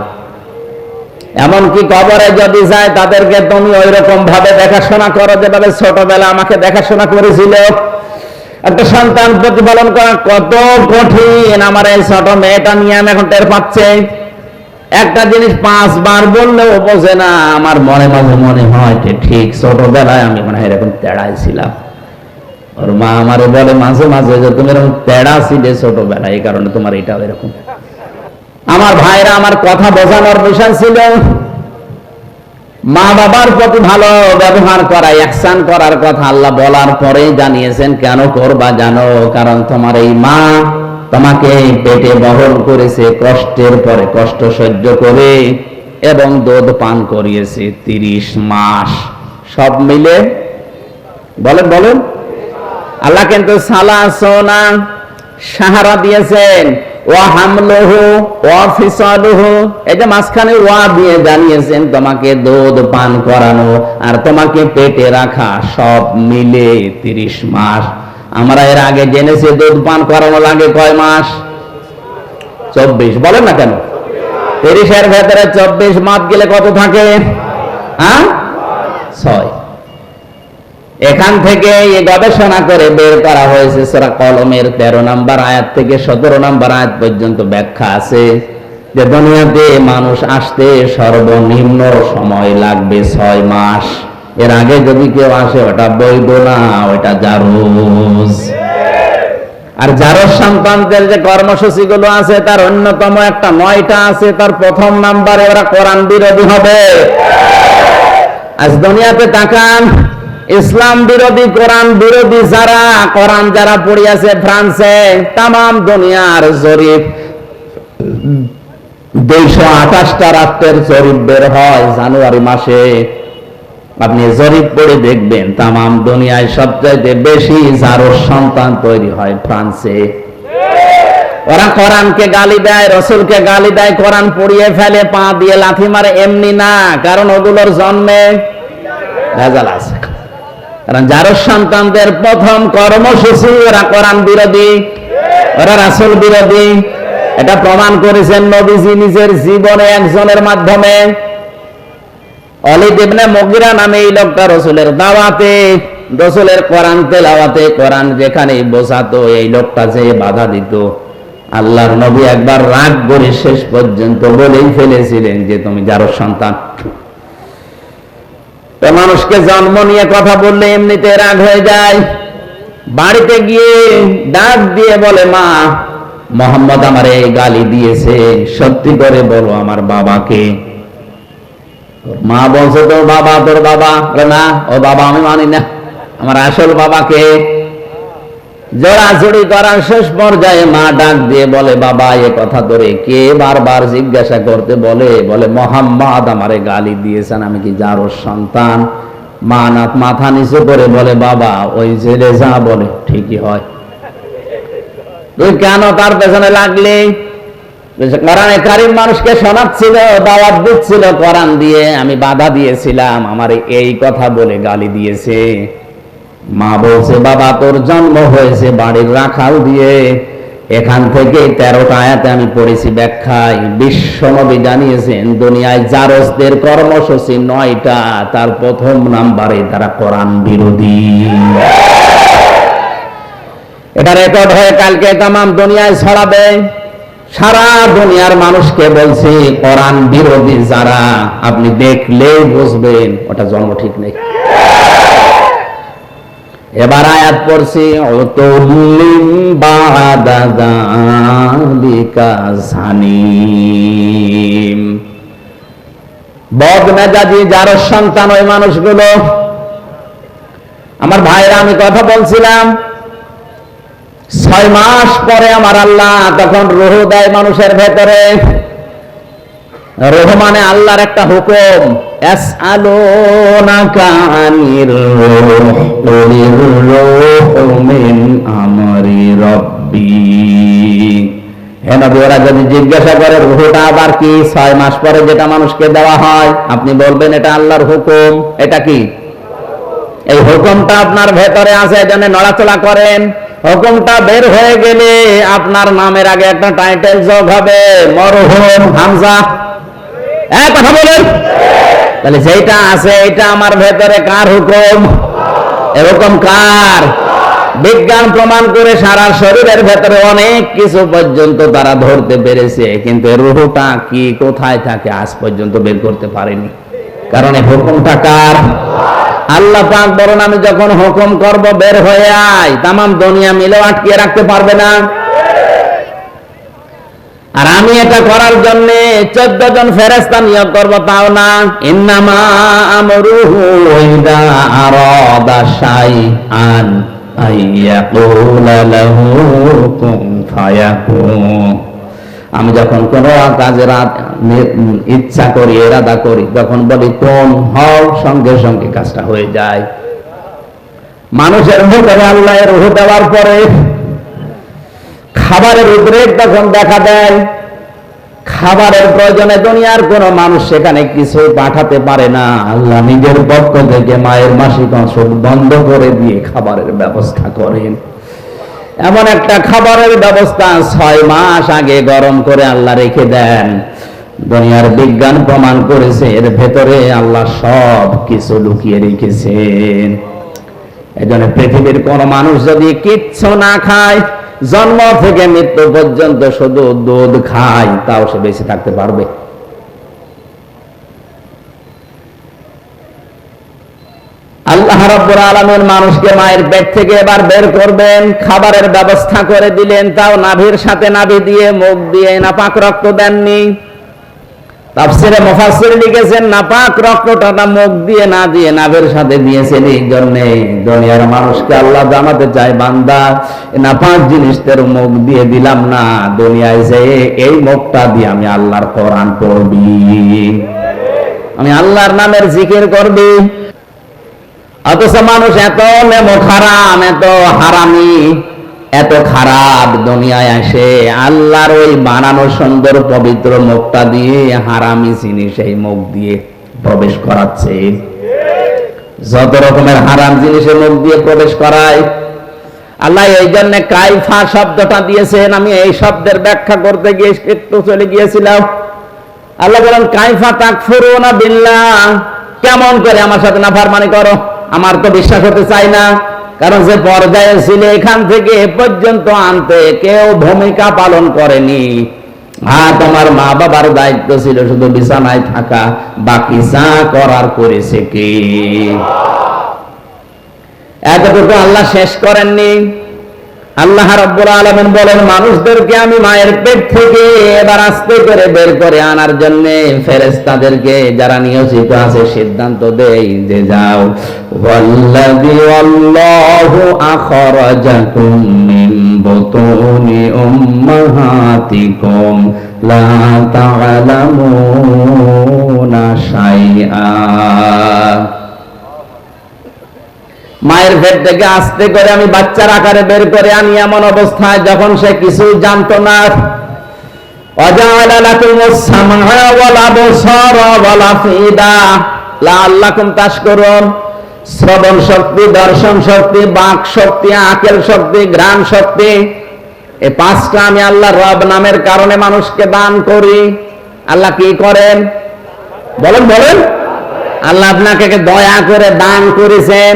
এমনকি কবরে যদি যায় তাদেরকে তুমি ওই রকম ভাবে দেখাশোনা করো যেভাবে ছোটবেলা আমাকে দেখাশোনা করেছিল। একটা সন্তান প্রতিপালন করা কত কঠিন, আমার এই ছোট মেয়েটা নিয়ে আমি এখন টের পাচ্ছে। একটা জিনিস 5 বার বললেও বোঝে না। আমার মনে মাঝে মনে হয় ঠিক ছোটবেলায় আমি মনে হয় এরকম তেড়াই ছিলাম। ওর মা আমারে বলে মাঝে মাঝে যে তুমি এরকম তেড়া ছিলে ছোটবেলায়, এই কারণে তোমার এটাও এরকম। আমার ভাইরা, আমার কথা বোঝানোর বিষয় ছিল মা বাবার প্রতি ভালো ব্যবহার করা, ইহসান করার কথা আল্লাহ বলার পরে জানিয়েছেন কেন করবা জানো? কারণ তোমার এই মা তোমাকে পেটে বহন করেছে কষ্টের পরে কষ্ট সহ্য করে, এবং দুধ পান করিয়েছে 30 মাস। সব মিলে বলেন বলেন, আল্লাহ কিন্তু সালাসনা সাহারা দিয়েছেন, ওয়া হামলুহু ওয়া ফিসালুহু, এই যে মাঝখানে ওয়া দিয়ে জানিয়েছেন তোমাকে দুধ পান করানো আর তোমাকে পেটে রাখা, সব মিলে 30 মাস। আমরা এর আগে জেনেছি দুধ পান করানো লাগে কয় মাস? 24। বলেন না কেন? 30 এর ভেতরে 24 মাস গেলে কত থাকে? 6। এখান থেকে এই গবেষণা করে বের করা হয়েছে সূরা কলমের 13 নম্বর আয়াত থেকে 17 নম্বর আয়াত পর্যন্ত ব্যাখ্যা আছে যে দুনিয়াতে মানুষ আসতে সর্বনিম্ন সময় লাগবে 6 মাস। এর আগে যদি কেউ আসে ওটা বৈধ না, ওটা জারজ। আর জারজ সন্তানদের যে কর্মসূচি গুলো আছে তার অন্যতম একটা 9টা আছে। তার প্রথম নাম্বারে ওরা কোরআন বিরোধী হবে। আজ দুনিয়াতে তাকান, ইসলাম বিরোধী, কোরআন বিরোধী যারা, কোরআন যারা পড়িয়াছে ফ্রান্সে, তাম দুনিয়ার জরিপ 228টা রাষ্ট্রের জরিপ বের হয় জানুয়ারি মাসে। আপনি জরিপ পড়ে দেখবেন তাম দুনিয়ায় সবচাইতে বেশি জারজ সন্তান তৈরি হয় ফ্রান্সে। ওরা কোরআনকে গালি দেয়, রসুলকে গালি দেয়, কোরআন পড়িয়ে ফেলে, পা দিয়ে লাথি মারে, এমনি না, কারণ ওগুলোর জন্মে ভেজাল আছে। কারণ জারজ সন্তানদের প্রথম কর্মসূচি ওরা কোরআন বিরোধী, ওরা রাসূল বিরোধী। এটা প্রমাণ করেছেন নবীজি নিজের জীবনে একজনের মাধ্যমে। ওলীদ ইবনে মুগীরা নামে এই লোকটা রসুলের দাওয়াতে, রসুলের কোরআন তেলাওয়াতে, কোরআন যেখানে বোঝাতো এই লোকটা যে বাধা দিত, আল্লাহর নবী একবার রাগ করে শেষ পর্যন্ত বলেই ফেলেছিলেন যে তুমি জারজ সন্তান। মানুষকে জন্ম নিয়ে কথা বললে এমনিতে রাগ হয়ে যায়। বাড়িতে গিয়ে ডাক দিয়ে বলে, মা মোহাম্মদ আমার এই গালি দিয়েছে, সত্যি করে বলো আমার বাবাকে। মা বলছে তোর বাবা, তোর বাবা? না, ও বাবা আমি মানি না, আমার আসল বাবাকে। জোড়াজুড়ি করার শেষ পর্যায়ে মা ডাক দিয়ে বলে, বাবা এ কথা তোরে কে বারবার জিজ্ঞাসা করতে বলে? বলে মোহাম্মদ আমারে গালি দিয়েছেন, আমি কি জারজ সন্তান? মা মাথা নিচু করে বলে, বাবা ওই ছেলে যা বলে ঠিকই হয়, তুই কেন তার পেছনে লাগলি? কোরআনে কারীম মানুষকে শোনাচ্ছিল, দাওয়াত দিচ্ছিল কোরআন দিয়ে, আমি বাধা দিয়েছিলাম, আমার এই কথা বলে গালি দিয়েছে। মা বলছে, বাবা তোর জন্ম হয়েছে বাড়ির রাখাল দিয়ে। এখান থেকে 13টা আয়াতে আমি পড়েছি ব্যাখ্যায়। বিশ্বনবী জানিয়েছেন দুনিয়ায় জারজদের কর্মসূচি 9টা, তার প্রথম নাম্বারে তারা কোরআন বিরোধী। এটা রেকর্ড হয়ে কালকে তামাম দুনিয়ায় ছড়াবে। সারা দুনিয়ার মানুষকে বলছি কোরআন বিরোধী যারা, আপনি দেখলেই বুঝবেন ওটা জন্ম ঠিক নেই। এবার আয়াত পড়ছি, উতুল্লিম বাদা যালিকা জানিম। বদমেজাজি যার সন্তান ওই মানুষগুলো। আমার ভাইরা, আমি কথা বলছিলাম 6 মাস পরে আমার আল্লাহ তখন রূহ দেয় মানুষের ভেতরে। রূহ মানে আল্লাহর একটা হুকুম। ইয়াসআলুনাকা আনির রূহ কুলির রূহু মিন আমরি রাব্বি। হে নবী, ওরা যদি জিজ্ঞাসা করে রূহটা আবার কি, 6 মাস পরে যেটা মানুষকে দেওয়া হয়, আপনি বলবেন এটা আল্লাহর হুকুম। এটা কি? এই হুকুমটা আপনার ভেতরে আছে, এজন্য নড়াচড়া করেন। হুকুমটা বের হয়ে গেলে আপনার নামের আগে একটা টাইটেল যোগ হবে, মরহুম হামজা। কথা বলেন। তাহলে যেটা আছে এটা আমার ভেতরে কার হুকুম? এরকম কার? বিজ্ঞান প্রমাণ করে সারা শরীরের ভেতরে অনেক কিছু পর্যন্ত তারা ধরতে পেরেছে, কিন্তু রূহটা কি কোথায় থাকে আজ পর্যন্ত বের করতে পারেনি। কারণ এই হুকুমটা কার? আল্লাহ পাক বলেন, আমি যখন হুকুম করব বের হয়ে আয়, তামাম দুনিয়া মিলেও আটকিয়ে রাখতে পারবে না। আর আমি এটা করার জন্য 14 জন ফেরেশতা নিয়োগ করব, তাও না। ইন্নামা আমরুহু ইযা আরাদা শাইআন আইয়াকুলা লাহু কুন ফায়াকুন। আমি যখন কোন কাজের ইচ্ছা করি, ইরাদা করি, তখন বলি কোন হও, সঙ্গে সঙ্গে কাজটা হয়ে যায়। মানুষের ভেতরে আল্লাহ রূহ দেওয়ার পরে খাবারের উদ্রেক তখন দেখা দেয়। খাবারের প্রয়োজনে দুনিয়ার কোন মানুষ সেখানে কিছু পাঠাতে পারে না। আল্লাহ নিজের পক্ষ থেকে মায়ের মাসিক অংশ বন্ধ করে দিয়ে খাবারের ব্যবস্থা করেন। এমন একটা খাবারের ব্যবস্থা 6 মাস আগে গরম করে আল্লাহ রেখে দেন। দুনিয়ার বিজ্ঞান প্রমাণ করেছে এর ভেতরে আল্লাহ সব কিছু লুকিয়ে রেখেছেন। এজন্য পৃথিবীর কোন মানুষ যদি কিচ্ছু না খায়, জন্ম থেকে মৃত্যু পর্যন্ত শুধু দুধ খায়, তাও সে বেঁচে থাকতে পারবে। আল্লাহ রাব্বুল আলামিন মানুষকে মায়ের পেট থেকে এবার বের করবেন, খাবারের ব্যবস্থা করে দিলেন, তাও নাভির সাথে নাভি দিয়ে, মুখ দিয়ে নাপাক রক্ত দেননি। তাফসীরে মুফাসসির লিখেছেন নাপাক রক্তটা মুখ দিয়ে না দিয়ে নাভির সাথে দিয়েছেন। এই জন্য দুনিয়ার মানুষকে আল্লাহ জানাতে চায়, বান্দা নাপাক জিনিসটার মুখ দিয়ে দিলাম না, দুনিয়ায় যে এই মুখটা দিয়ে আমি আল্লাহর কোরআন পড়বি, আমি আল্লাহর নামের জিকির করবি। অথচ মানুষ এত নেমো খারাম, এত হারামি, এত খারাপ, দুনিয়ায় আসে আল্লাহর ওই বানানো সুন্দর পবিত্র মুখটা দিয়ে হারামি জিনিস এই মুখ দিয়ে প্রবেশ করাচ্ছে। যত রকমের হারাম জিনিসের মুখ দিয়ে প্রবেশ করায় আল্লাহ। এই জন্য কাইফা শব্দটা দিয়েছেন। আমি এই শব্দের ব্যাখ্যা করতে গিয়ে একটু চলে গিয়েছিলাম। আল্লাহ বলেন কাইফা তাকফুরুনা বিল্লাহ, কেমন করে আমার সাথে নাফরমানি করো। আমার তো বিশ্বাস হতে চাই না, কারণ যে পর্যায়ে ছিল এখান থেকে এ পর্যন্ত আনতে কেউ ভূমিকা পালন করেনি। হ্যাঁ, তোমার মা বাবার দায়িত্ব ছিল শুধু বিছানায় থাকা, বাকি যা করার করেছে কে? এতটুকু আল্লাহ শেষ করেননি। আল্লাহ রাব্বুল আলামিন বলেন মানুষদেরকে আমি মায়ের পেট থেকে এবার আস্তে করে বের করে আনার জন্য ফেরেশতাদেরকে যারা নিয়োজিত আছে সিদ্ধান্ত দেই যে যাও, ওয়াল্লাযী আল্লাহু আখরাজাকুম মিন বুতুনি উম্মাহাতিকুম লা তা'লামুনা শাইআ। মায়ের পেট থেকে আস্তে করে আমি বাচ্চার আকারে বের করে আনি এমন অবস্থায় যখন সে কিছু জানতো না। ওয়াজআলা লাকুমুস সামআ ওয়াল আবসারা ওয়াল আফইদা লাআল্লাকুম তাশকুরুন। শ্রবণ শক্তি, দর্শন শক্তি, বাক শক্তি, আকেল শক্তি, ঘ্রাণ শক্তি, এই পাঁচটা আমি আল্লাহ রব নামের কারণে মানুষকে দান করি। আল্লাহ কি করেন বলেন বলেন? আল্লাহ আপনাকে দয়া করে দান করেছেন।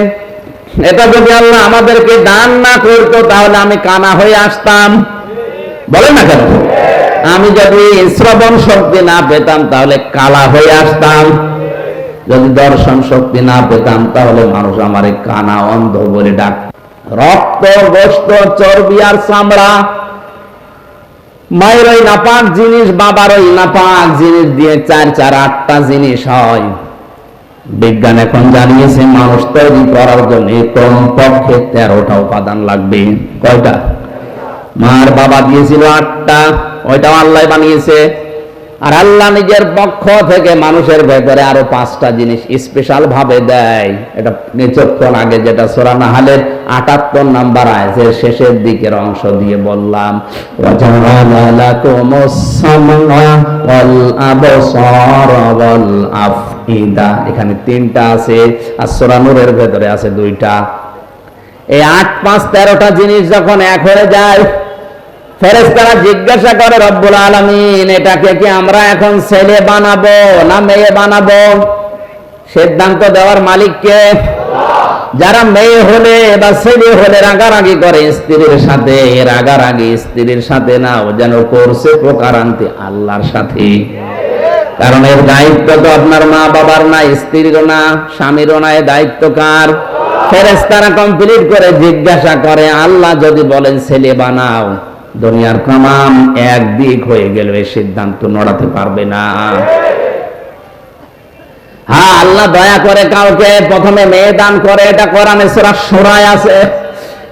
এটা যদি আল্লাহ আমাদেরকে দান না করতো তাহলে আমি কানা হয়ে আসতাম। বলেন না কেন? আমি যদি শ্রবণ শক্তি না পেতাম তাহলে কালা হয়ে আসতাম। যদি দর্শন শক্তি না পেতাম তাহলে মানুষ আমারে কানা, অন্ধ বলে ডাক। রক্ত, গোশত, চর্বি আর চামড়া, মায়ের ওই নাপাক জিনিস, বাবার ওই নাপাক জিনিস দিয়ে 8টা জিনিস হয়। বিজ্ঞান এখন জানিয়েছে মানুষ তৈরি করার জন্য কমপক্ষে 13টা উপাদান লাগবে। কয়টা? মার বাবা দিয়েছিল 8টা, ওইটাও আল্লাহ বানিয়েছে। আর আল্লাহ নিজের পক্ষ থেকে মানুষের ভেতরে আরো 5টা জিনিস স্পেশাল ভাবে দেয়। এটা কিছুক্ষণ আগে যেটা সূরা নাহলের 78 নম্বর আয়াতের শেষের দিকের অংশ দিয়ে বললাম, ওয়াজআলা লাকুমুস সামআ ওয়াল আবসারা ওয়াল আফইদা। এখানে 3টা আছে, আর সূরা নূরের ভেতরে আছে 2টা। এই 8, 5, 13টা জিনিস যখন এক হয়ে যায়, ফেরেশতারা জিজ্ঞাসা করে রব্বুল আলামিন, এটাকে কি আমরা এখন ছেলে বানাবো না মেয়ে বানাবো? সিদ্ধান্ত দেওয়ার মালিক কে? যারা মেয়ে হলে বা ছেলে হলে রাগারাগি করে স্ত্রীর সাথে, রাগারাগি স্ত্রীর সাথে না, ও যেন করছে প্রকারান্তি আল্লাহর সাথে। কারণ এর দায়িত্ব তো আপনার মা বাবার না, স্ত্রীরও না, স্বামীরও না, এর দায়িত্ব কার? ফেরেশতারা কমপ্লিট করে জিজ্ঞাসা করে, আল্লাহ যদি বলেন ছেলে বানাও, দুনিয়ার তামাম একদিক হয়ে গেল, এই সিদ্ধান্ত নড়াতে পারবে না। হ্যাঁ, আল্লাহ দয়া করে কাউকে প্রথমে মেয়ে দান করে, এটা কোরআনে সূরা শূরায় আছে।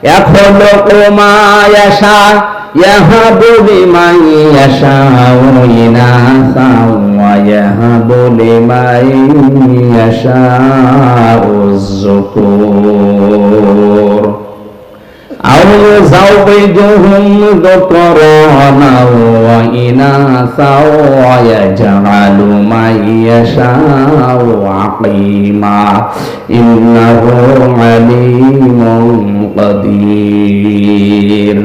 ইয়াখলুকু মা ইয়াশা ইয়াহাবু লিমান ইয়াশাউ ইনাসা ওয়া ইয়াহাবু লিমান ইয়াশাউ যুকুর আও যাওবিজুহুম যুকরানা ওয়া ইনাসা ওয়া ইয়াজআলু মা ইয়াশাউ আকিমা ইন্নাহু আলীমুন কাদির।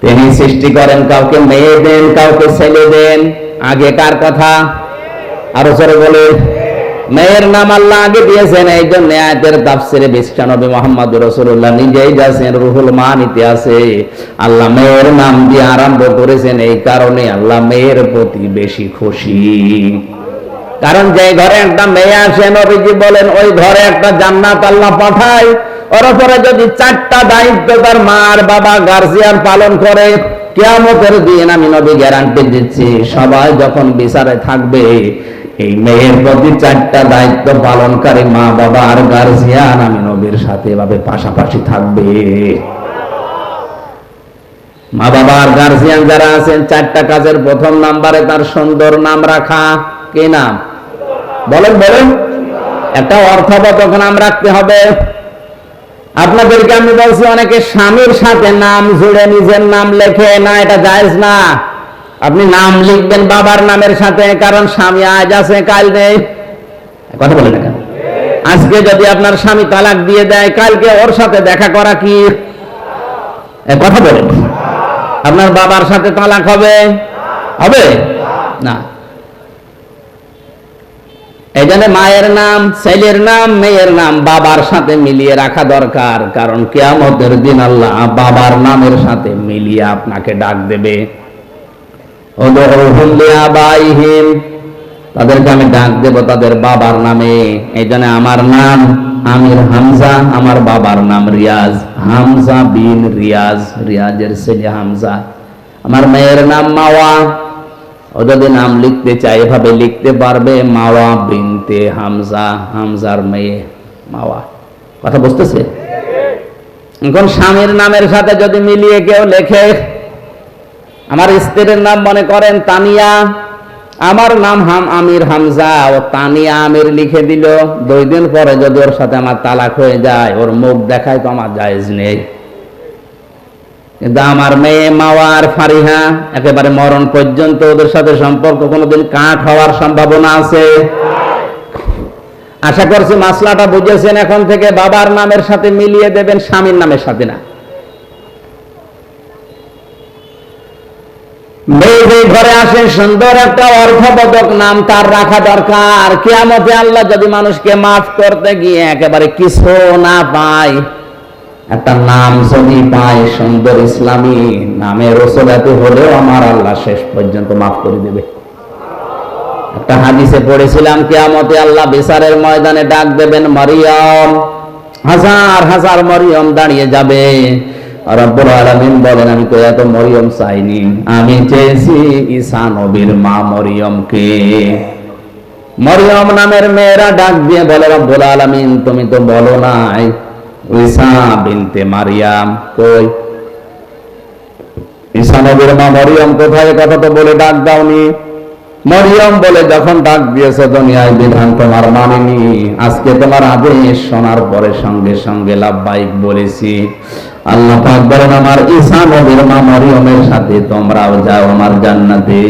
তিনি সৃষ্টি করেন, কাউকে মেয়ে দেন, কাউকে ছেলে দেন। আগে কার কথা? আরো জোরে বলে। মেয়ের নাম আল্লাহ আগে দিয়েছেন। এই জন্য আয়াতের তাফসিরে বিশ্বনবী মুহাম্মদ রাসূলুল্লাহ নিজেই যাচ্ছেন, রুহুল মানিতে আছে, আল্লাহ মেয়ের নাম দিয়ে আরম্ভ করেছেন। এই কারণে আল্লাহ মেয়ের প্রতি বেশি খুশি। কারণ যে ঘরে একটা মেয়ে আসে, নবীজি বলেন ওই ঘরে একটা জান্নাত আল্লাহ পাঠায়। ওর উপরে যদি 4টা দায়িত্ব তার মা আর বাবা গার্জিয়ান পালন করে, কিয়ামতের দিন আমি নবী গ্যারান্টি দিচ্ছি, সবাই যখন বিচারে থাকবে, এই মেয়ের প্রতি 4টা দায়িত্ব পালনকারী মা বাবা আর গার্জিয়ান আমি নবীর সাথে এভাবে পাশাপাশি থাকবে। মা বাবা আর গার্জিয়ান যারা আছেন, 4টা কাজের প্রথম নাম্বারে তার সুন্দর নাম রাখা। কি নাম? বলেন বলেন। একটা অর্থবোধক নাম রাখতে হবে। আপনাদেরকে আমি বলছি, অনেকে স্বামীর সাথে নাম জুড়ে নিজের নাম লেখে না, এটা জায়েজ না। আপনি নাম লিখবেন বাবার নামের সাথে, কারণ স্বামী আজ আছে কাল নেই। কথা বলেন না কেন? আজকে যদি আপনার স্বামী তালাক দিয়ে দেয়, কালকে ওর সাথে দেখা করা কি? কথা বলেন। আপনার বাবার সাথে তালাক হবে? হবে না। এই জন্য মায়ের নাম, ছেলের নাম, মেয়ের নাম বাবার সাথে মিলিয়ে রাখা দরকার। কারণ কিয়ামতের দিন আল্লাহ বাবার নামের সাথে মিলিয়ে আপনাকে ডাক দেবে। তাদেরকে আমি ডাক দেব তাদের বাবার নামে। এই জন্য আমার নাম আমির হামজা, আমার বাবার নাম রিয়াজ, হামজা বিন রিয়াজ, রিয়াজের ছেলে হামজা। আমার মেয়ের নাম মাওয়া। ও যদি নাম লিখতে চায় এভাবে লিখতে পারবে, মাওয়া বিনতে হামজা, হামজার মেয়ে মাওয়া। কথা বুঝতেছে? এখন স্বামীর নামের সাথে যদি মিলিয়ে কেউ লেখে, আমার স্ত্রীর নাম মনে করেন তানিয়া, আমার নাম আমির হামজা, ও তানিয়া আমির লিখে দিল। 2 দিন পরে যদি ওর সাথে আমার তালাক হয়ে যায়, ওর মুখ দেখায় তো আমার জায়েজ নেই। কিন্তু আমার মেয়ে মাওয়ার ফারিহা একেবারে মরণ পর্যন্ত ওদের সাথে সম্পর্ক কোনোদিন কাট হওয়ার সম্ভাবনা আছে? আশা করছি মাসলাটা বুঝেছেন। এখন থেকে বাবার নামের সাথে মিলিয়ে দেবেন, স্বামীর নামের সাথে না। মেয়ে যে ঘরে আসে সুন্দর একটা অর্থবোধক নাম তার রাখা দরকার। কিয়ামতে আল্লাহ যদি মানুষকে মাফ করতে গিয়ে একেবারে কিছু না পায়, একটা নাম যদি পায় সুন্দর ইসলামী নামের রসুলাতে হলেও আমার আল্লাহ শেষ পর্যন্ত মাফ করে দেবে। একটা হাদিসে পড়েছিলাম কিয়ামতে আল্লাহ বিচারের ময়দানে ডাক দেবেন মরিয়ম, হাজার হাজার মরিয়ম দাঁড়িয়ে যাবে। রব্বুল আলামিন বলেন আমি তো এত মরিয়ম চাইনি, আমি চেয়েছি ঈসা নবীর মা মরিয়মকে। মরিয়ম নামের মেয়েরা ডাক দিয়ে বলে রব্বুল আলামিন তুমি তো বলো নাই ঈসা বিনতে মারিয়াম কই, ঈসা নবীর মা মরিয়ম কোথায়, কথা তো বলে ডাক দাওনি। মরিয়ম বলে যখন ডাক দিয়েছে দুনিয়ায় বিধান তোমার মানিনি, আজকে তোমার আদেশ শোনার পরে সঙ্গে সঙ্গে লাব্বাইক বলেছি। আল্লাহ পাক বলেন আমার ঈসা নবীর মা মরিয়মের সাথে তোমরাও যাও আমার জান্নাতে।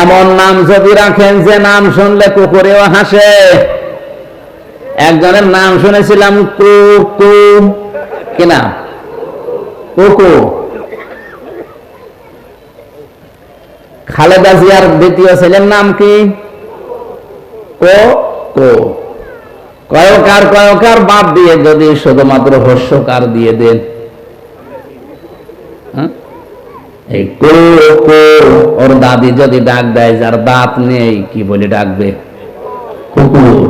এমন নাম যদি রাখেন যে নাম শুনলে কুকুরেও হাসে। একজনের নাম শুনেছিলাম কুকু, কিনা কুকু। খালেদা জিয়ার দ্বিতীয় ছেলের নাম কি? কয়কার কয়কার বাদ দিয়ে যদি শুধুমাত্র হস্যকার দিয়ে দেন, এই ওর দাদি যদি ডাক দেয় যার দাঁত নেই কি বলে ডাকবে? কুকুর।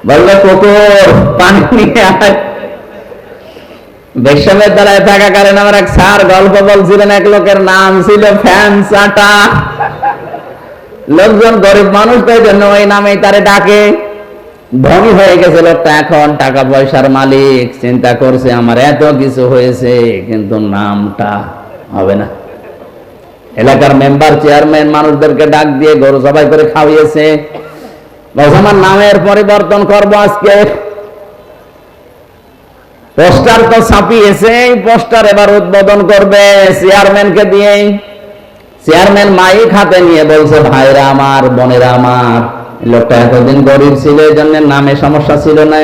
বলবে কুকুর পানি নিয়ে আয়। বিশ্ববিদ্যালয়ে থাকাকালীন আমার এক স্যার গল্প বলছিলেন, এক লোকের নাম ছিল ফ্যান চাটা। লোকজন গরিব মানুষ তাই জন্য ওই নামেই তারে ডাকে। ধনী হয়ে গেছে লোকটা, এখন টাকা পয়সার মালিক, চিন্তা করছে আমার এত কিছু হয়েছে কিন্তু নামটা হবে না। এলাকার মেম্বার চেয়ারম্যান মানুষদেরকে ডাক দিয়ে গরু জবাই করে খাওয়িয়েছে। আমার নামের পরিবর্তন করবো আজকে। পোস্টার তো ছাপিয়েছে, পোস্টার এবার উদ্বোধন করবে চেয়ারম্যানকে দিয়ে। চেয়ারম্যান মাইক হাতে নিয়ে বলছে ভাইরা আমার, বোনেরা আমার, লোকটা এতদিন গরিব ছিল এই জন্য নামে সমস্যা ছিল না,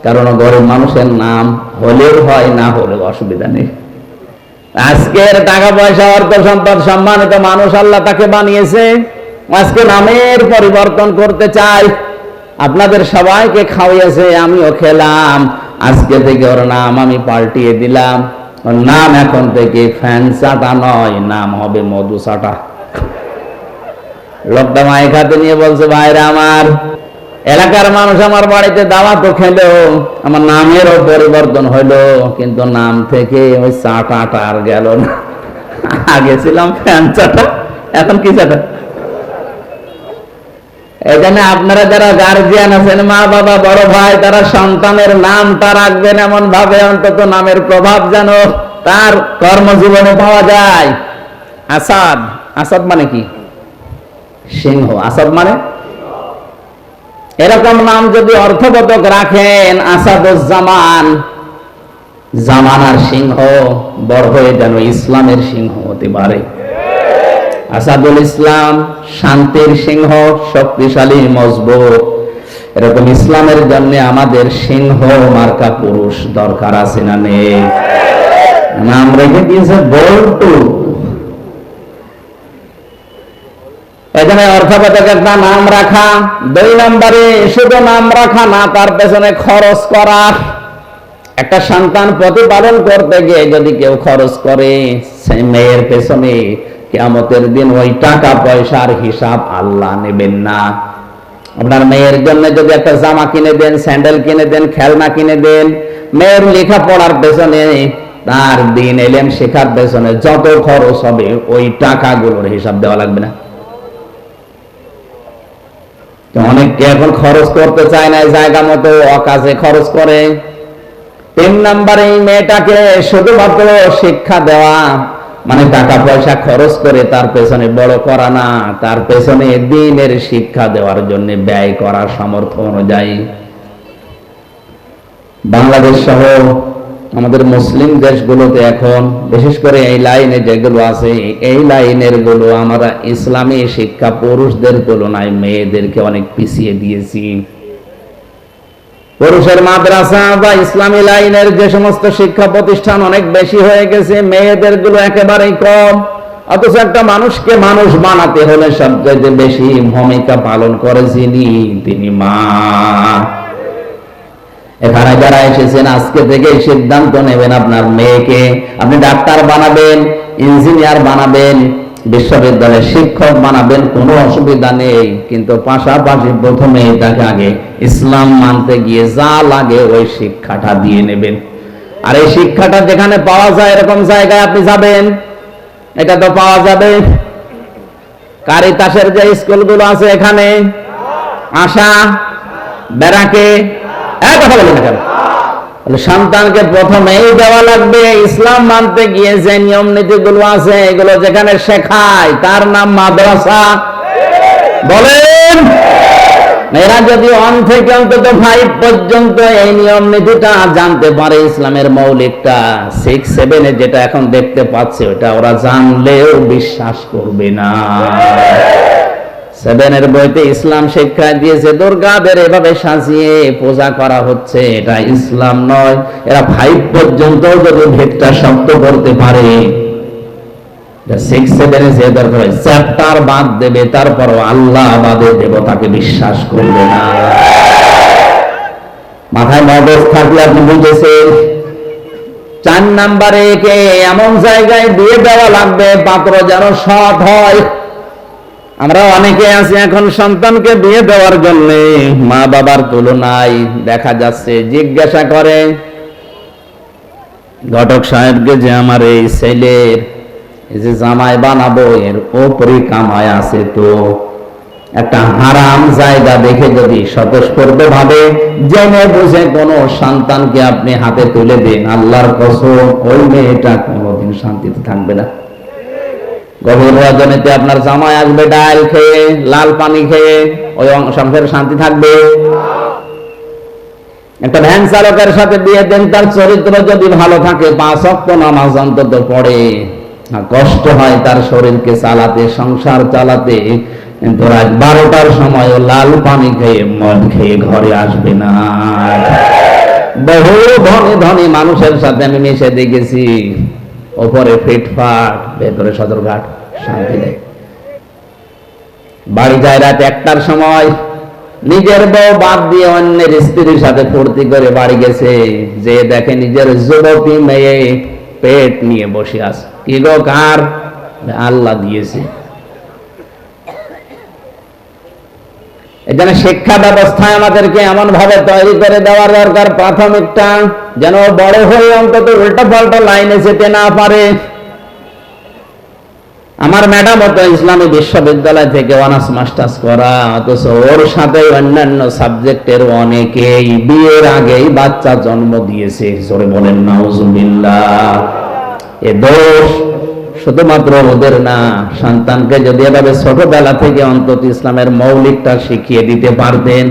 কারণ গরিব মানুষের নাম হলেও হয় না হলেও অসুবিধা নেই। আজকের টাকা পয়সা অর্থ সম্পদ সম্মানিত মানুষ আল্লাহ তাকে বানিয়েছে, আজকে নামের পরিবর্তন করতে চাই। আপনাদের সবাইকে খাওয়াইয়েছে, আমিও খেলাম, আজকে থেকে ওর নাম আমি পাল্টিয়ে দিলাম। ওর নাম এখন থেকে ফ্যান চাটা নয়, নাম হবে মধু চাটা। লোকটা মাইক হাতে নিয়ে বলছে ভাইরা আমার, এলাকার মানুষ আমার বাড়িতে দাওয়াত তো খেলো, আমার নামেরও পরিবর্তন হইলো, কিন্তু নাম থেকে ওই চাটাটা আর গেল না। আগে ছিলাম ফ্যান চাটা, এখন কি চাটা। এখানে আপনারা যারা গার্জিয়ান আছেন, মা বাবা বড় ভাই, তারা সন্তানের নামটা রাখবেন এমন ভাবে অন্তত নামের প্রভাব যেন তার কর্মজীবনে পাওয়া যায়। আসাদ, আসাদ মানে কি? সিংহ। আসাদ মানে এরকম নাম যদি অর্থবোধক রাখেন, আসাদুজ্জামান, জামানার সিংহ, বড় হয়ে যেন ইসলামের সিংহ হতে পারে। আসাদুল ইসলাম, শান্তির সিংহ, শক্তিশালী মজবুত। এরকম ইসলামের জন্য আমাদের সিংহ মার্কা পুরুষ দরকার আছে না নেই? নাম রেখে দিয়েছে বল্টু। এখানে অর্থবোধক একটা নাম রাখা। 2 নম্বরে শুধু নাম রাখা না, তার পেছনে খরচ করা। একটা সন্তান প্রতিপালন করতে গিয়ে যদি কেউ খরচ করে, সেই মেয়ের পেছনে কিয়ামতের দিন ওই টাকা পয়সার হিসাব আল্লাহ নেবেন না। আপনার মেয়ের জন্য যদি একটা জামা কিনে দেন, স্যান্ডেল কিনে দেন, খেলনা কিনে দেন, মেয়ের লেখাপড়ার পেছনে, তার দিন এলেম শেখার পেছনে যত খরচ হবে ওই টাকাগুলোর হিসাব দেওয়া লাগবে না। অনেককে এখন খরচ করতে চায় না, জায়গা মতো অকাজে খরচ করে। 3 নম্বরে এই মেয়েটাকে শুধুমাত্র শিক্ষা দেওয়া, মানে টাকা পয়সা খরচ করে তার পেছনে বড় করা না, তার পেছনে দ্বীনের শিক্ষা দেওয়ার জন্য ব্যয় করা সামর্থ্য অনুযায়ী। বাংলাদেশ সহ আমাদের মুসলিম দেশগুলোতে এখন বিশেষ করে এই লাইনে যেগুলো আছে, এই লাইনের গুলো আমরা ইসলামী শিক্ষা পুরুষদের তুলনায় মেয়েদেরকে অনেক পিছিয়ে দিয়েছি। পুরুষের মাদ্রাসা বা ইসলামী লাইনের যে সমস্ত শিক্ষা প্রতিষ্ঠান অনেক বেশি হয়ে গেছে, মেয়েদের গুলো একেবারেই কম। অথচ একটা মানুষকে মানুষ বানাতে হলে সবচেয়ে বেশি ভূমিকা পালন করে যিনি, তিনি মা। এখানে যারা এসেছেন আজকে থেকে সিদ্ধান্ত নেবেন আপনার মেয়েকে আপনি ডাক্তার বানাবেন, ইঞ্জিনিয়ার বানাবেন, বিশ্ববিদ্যালয়ের শিক্ষক বানাবেন, কোনো অসুবিধা নেই। কিন্তু পাশাপাশি প্রথমে তাকে আগে ইসলাম মানতে গিয়ে যা লাগে ওই শিক্ষাটা দিয়ে নেবেন। আর এই শিক্ষাটা যেখানে পাওয়া যায় এরকম জায়গায় আপনি যাবেন, এটা তো পাওয়া যাবে। কারিতাসের যে স্কুলগুলো আছে এখানে, আশা, ব্যারাকে, কথা বলেন না কেন? সন্তানকে প্রথমেই দেওয়া লাগবে ইসলাম মানতে গিয়ে যে নিয়ম নীতি গুলো আছে এগুলো যেখানে শেখায় তার নাম মাদ্রাসা। বলেন, এরা যদি 1 থেকে অন্তত 5 পর্যন্ত এই নিয়ম নীতিটা জানতে পারে, ইসলামের মৌলিকটা 6, 7 যেটা এখন দেখতে পাচ্ছে ওটা ওরা জানলেও বিশ্বাস করবে না। 7 বইতে ইসলাম শিক্ষা দিয়েছে দুর্গাদের এভাবে সাজিয়ে পূজা করা হচ্ছে, এটা ইসলাম নয়। এরা 5 পর্যন্ত যদি ভেদটা শক্ত করতে পারে, 6, 7 যে দরকার চ্যাপ্টার বাদ দেবে, তারপরও আল্লাহ বাদে দেবতাকে বিশ্বাস করবে না। মাথায় মগজ থাকলে আপনি বুঝেছেন। 4 নম্বরে একে এমন জায়গায় দিয়ে দেওয়া লাগবে পাত্র যেন সৎ হয়। আমরা অনেকে আছি এখন সন্তানকে বিয়ে দেওয়ার জন্য মা বাবার তুলনায় দেখা যাচ্ছে জিজ্ঞাসা করে ঘটক সাহেবকে যে আমার এই ছেলের এই যে জামাই বানাবো এর উপরে কামাই আছে, তো একটা হারাম জায়গা দেখে যদি স্বতঃস্ফূর্ত ভাবে জেনে বুঝে কোন সন্তানকে আপনি হাতে তুলে দেন, আল্লাহর কসম ওই মেয়েটা কোনোদিন শান্তিতে থাকবে না। গভীর রজনীতে আপনার জামাই আসবে ডাল খেয়ে, লাল পানি খেয়ে, ওই সংসারে শান্তি থাকবে? একটা ভ্যান চালকের সাথে বিয়ে দেন, তার চরিত্র যদি ভালো থাকে, 5 ওয়াক্ত নামাজ অন্তত পড়ে, কষ্ট হয় তার শরীরকে চালাতে, সংসার চালাতে, কিন্তু রাত 12টার সময় লাল পানি খেয়ে মদ খেয়ে ঘরে আসবে না। বহু ধনী ধনী মানুষের সাথে আমি মিশে দেখেছি, ওপরে ফিটফাট, ভেতরে সদরঘাট, শান্তি নেই। বাড়ি যায় রাত 1টার সময়, নিজের বউ বাদ দিয়ে অন্যের স্ত্রীর সাথে ফুর্তি করে বাড়ি গেছে, যে দেখে নিজের যুবতী মেয়ে পেট নিয়ে বসে আছে। কি গো, কার? আল্লাহ দিয়েছে। এখানে শিক্ষা ব্যবস্থায় আমাদেরকে এমন ভাবে তৈরি করে দেওয়ার দরকার, প্রাথমিকটা যেন বড় হয়ে অন্তত উল্টা পাল্টা লাইনে যেতে না পারে। আমার ম্যাডাম তো ইসলামী বিশ্ববিদ্যালয় থেকে অনার্স মাস্টার্স করা, অথচ ওর সাথে অন্যান্য সাবজেক্টের অনেকেই বিয়ের আগেই বাচ্চা জন্ম দিয়েছে। জোরে বলেন নাউজুবিল্লাহ। এ দোষ শুধুমাত্র ওদের না, সন্তানকে যদি এভাবে ছোটবেলা থেকে অন্তত ইসলামের মৌলিকটা শিখিয়ে দিতে পারতেন,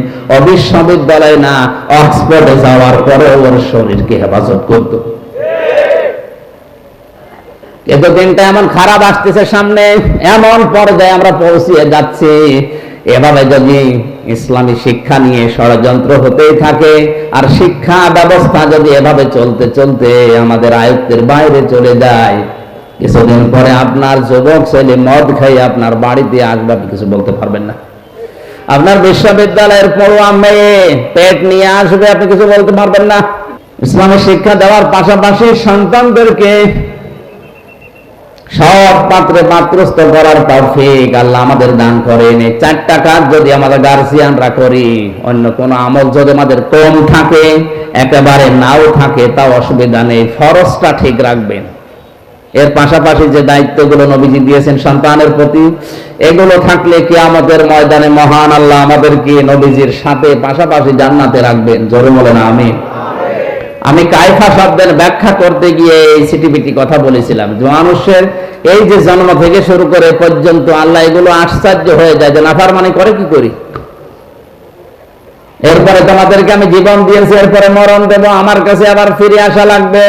বিশ্ববিদ্যালয় না অক্সফোর্ডে যাওয়ার পরে ওর শরীরকে হেফাজত করত। কিন্তু দিনটা এমন খারাপ আসতেছে সামনে, এমন পর্যায়ে আমরা পৌঁছিয়ে যাচ্ছি, এভাবে যদি ইসলামী শিক্ষা নিয়ে ষড়যন্ত্র হতেই থাকে আর শিক্ষা ব্যবস্থা যদি এভাবে চলতে চলতে আমাদের আয়ত্তের বাইরে চলে যায়, কিছুদিন পরে আপনার যুবক ছেলে মদ খাইয়ে আপনার বাড়িতে আসবে, আপনি কিছু বলতে পারবেন না। আপনার বিশ্ববিদ্যালয়ের পড়ুয়া মেয়ে পেট নিয়ে আসবে, আপনি কিছু বলতে পারবেন না। ইসলামী শিক্ষা দেওয়ার পাশাপাশি সন্তানদেরকে সব পাত্রে পাত্রস্থ করার তৌফিক আল্লাহ আমাদের দান করেন। 4টা কাজ যদি আমাদের গার্জিয়ানরা করি, অন্য কোন আমল যদি আমাদের কম থাকে, একেবারে নাও থাকে, তাও অসুবিধা নেই, ফরজটা ঠিক রাখবেন। এর পাশাপাশি যে দায়িত্বগুলো নবীজি দিয়েছেন সন্তানের প্রতি, এগুলো থাকলে কিয়ামতের ময়দানে মহান আল্লাহ আমাদেরকে নবীজির সাথে পাশাপাশি জান্নাতে রাখবেন। জোরে বলেন আমিন। আমি কায়ফা শব্দের ব্যাখ্যা করতে গিয়ে এই সিটিপিটি কথা বলেছিলাম যে মানুষের এই যে জন্ম থেকে শুরু করে পর্যন্ত আল্লাহ এগুলো আশ্চর্য হয়ে যায় যে নাফরমানি করে কি করি। এরপরে তোমাদেরকে আমি জীবন দিয়েছি, এরপরে মরণ দেব, আমার কাছে আবার ফিরে আসা লাগবে।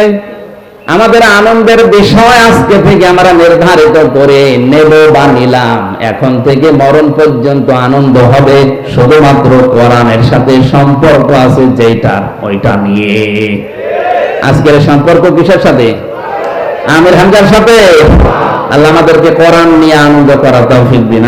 আমাদের আনন্দের বিষয় আজকে থেকে আমরা নির্ধারিত করে নেব বা নিলাম, এখন থেকে মরণ পর্যন্ত আনন্দ হবে শুধুমাত্র কোরআনের সাথে সম্পর্ক আছে যেটা, ওইটা নিয়ে। আজকের সম্পর্ক কিসের সাথে? আমির হামজার সাথে। আল্লাহ আমাদেরকে কোরআন নিয়ে আনন্দ করার তৌফিক দিন।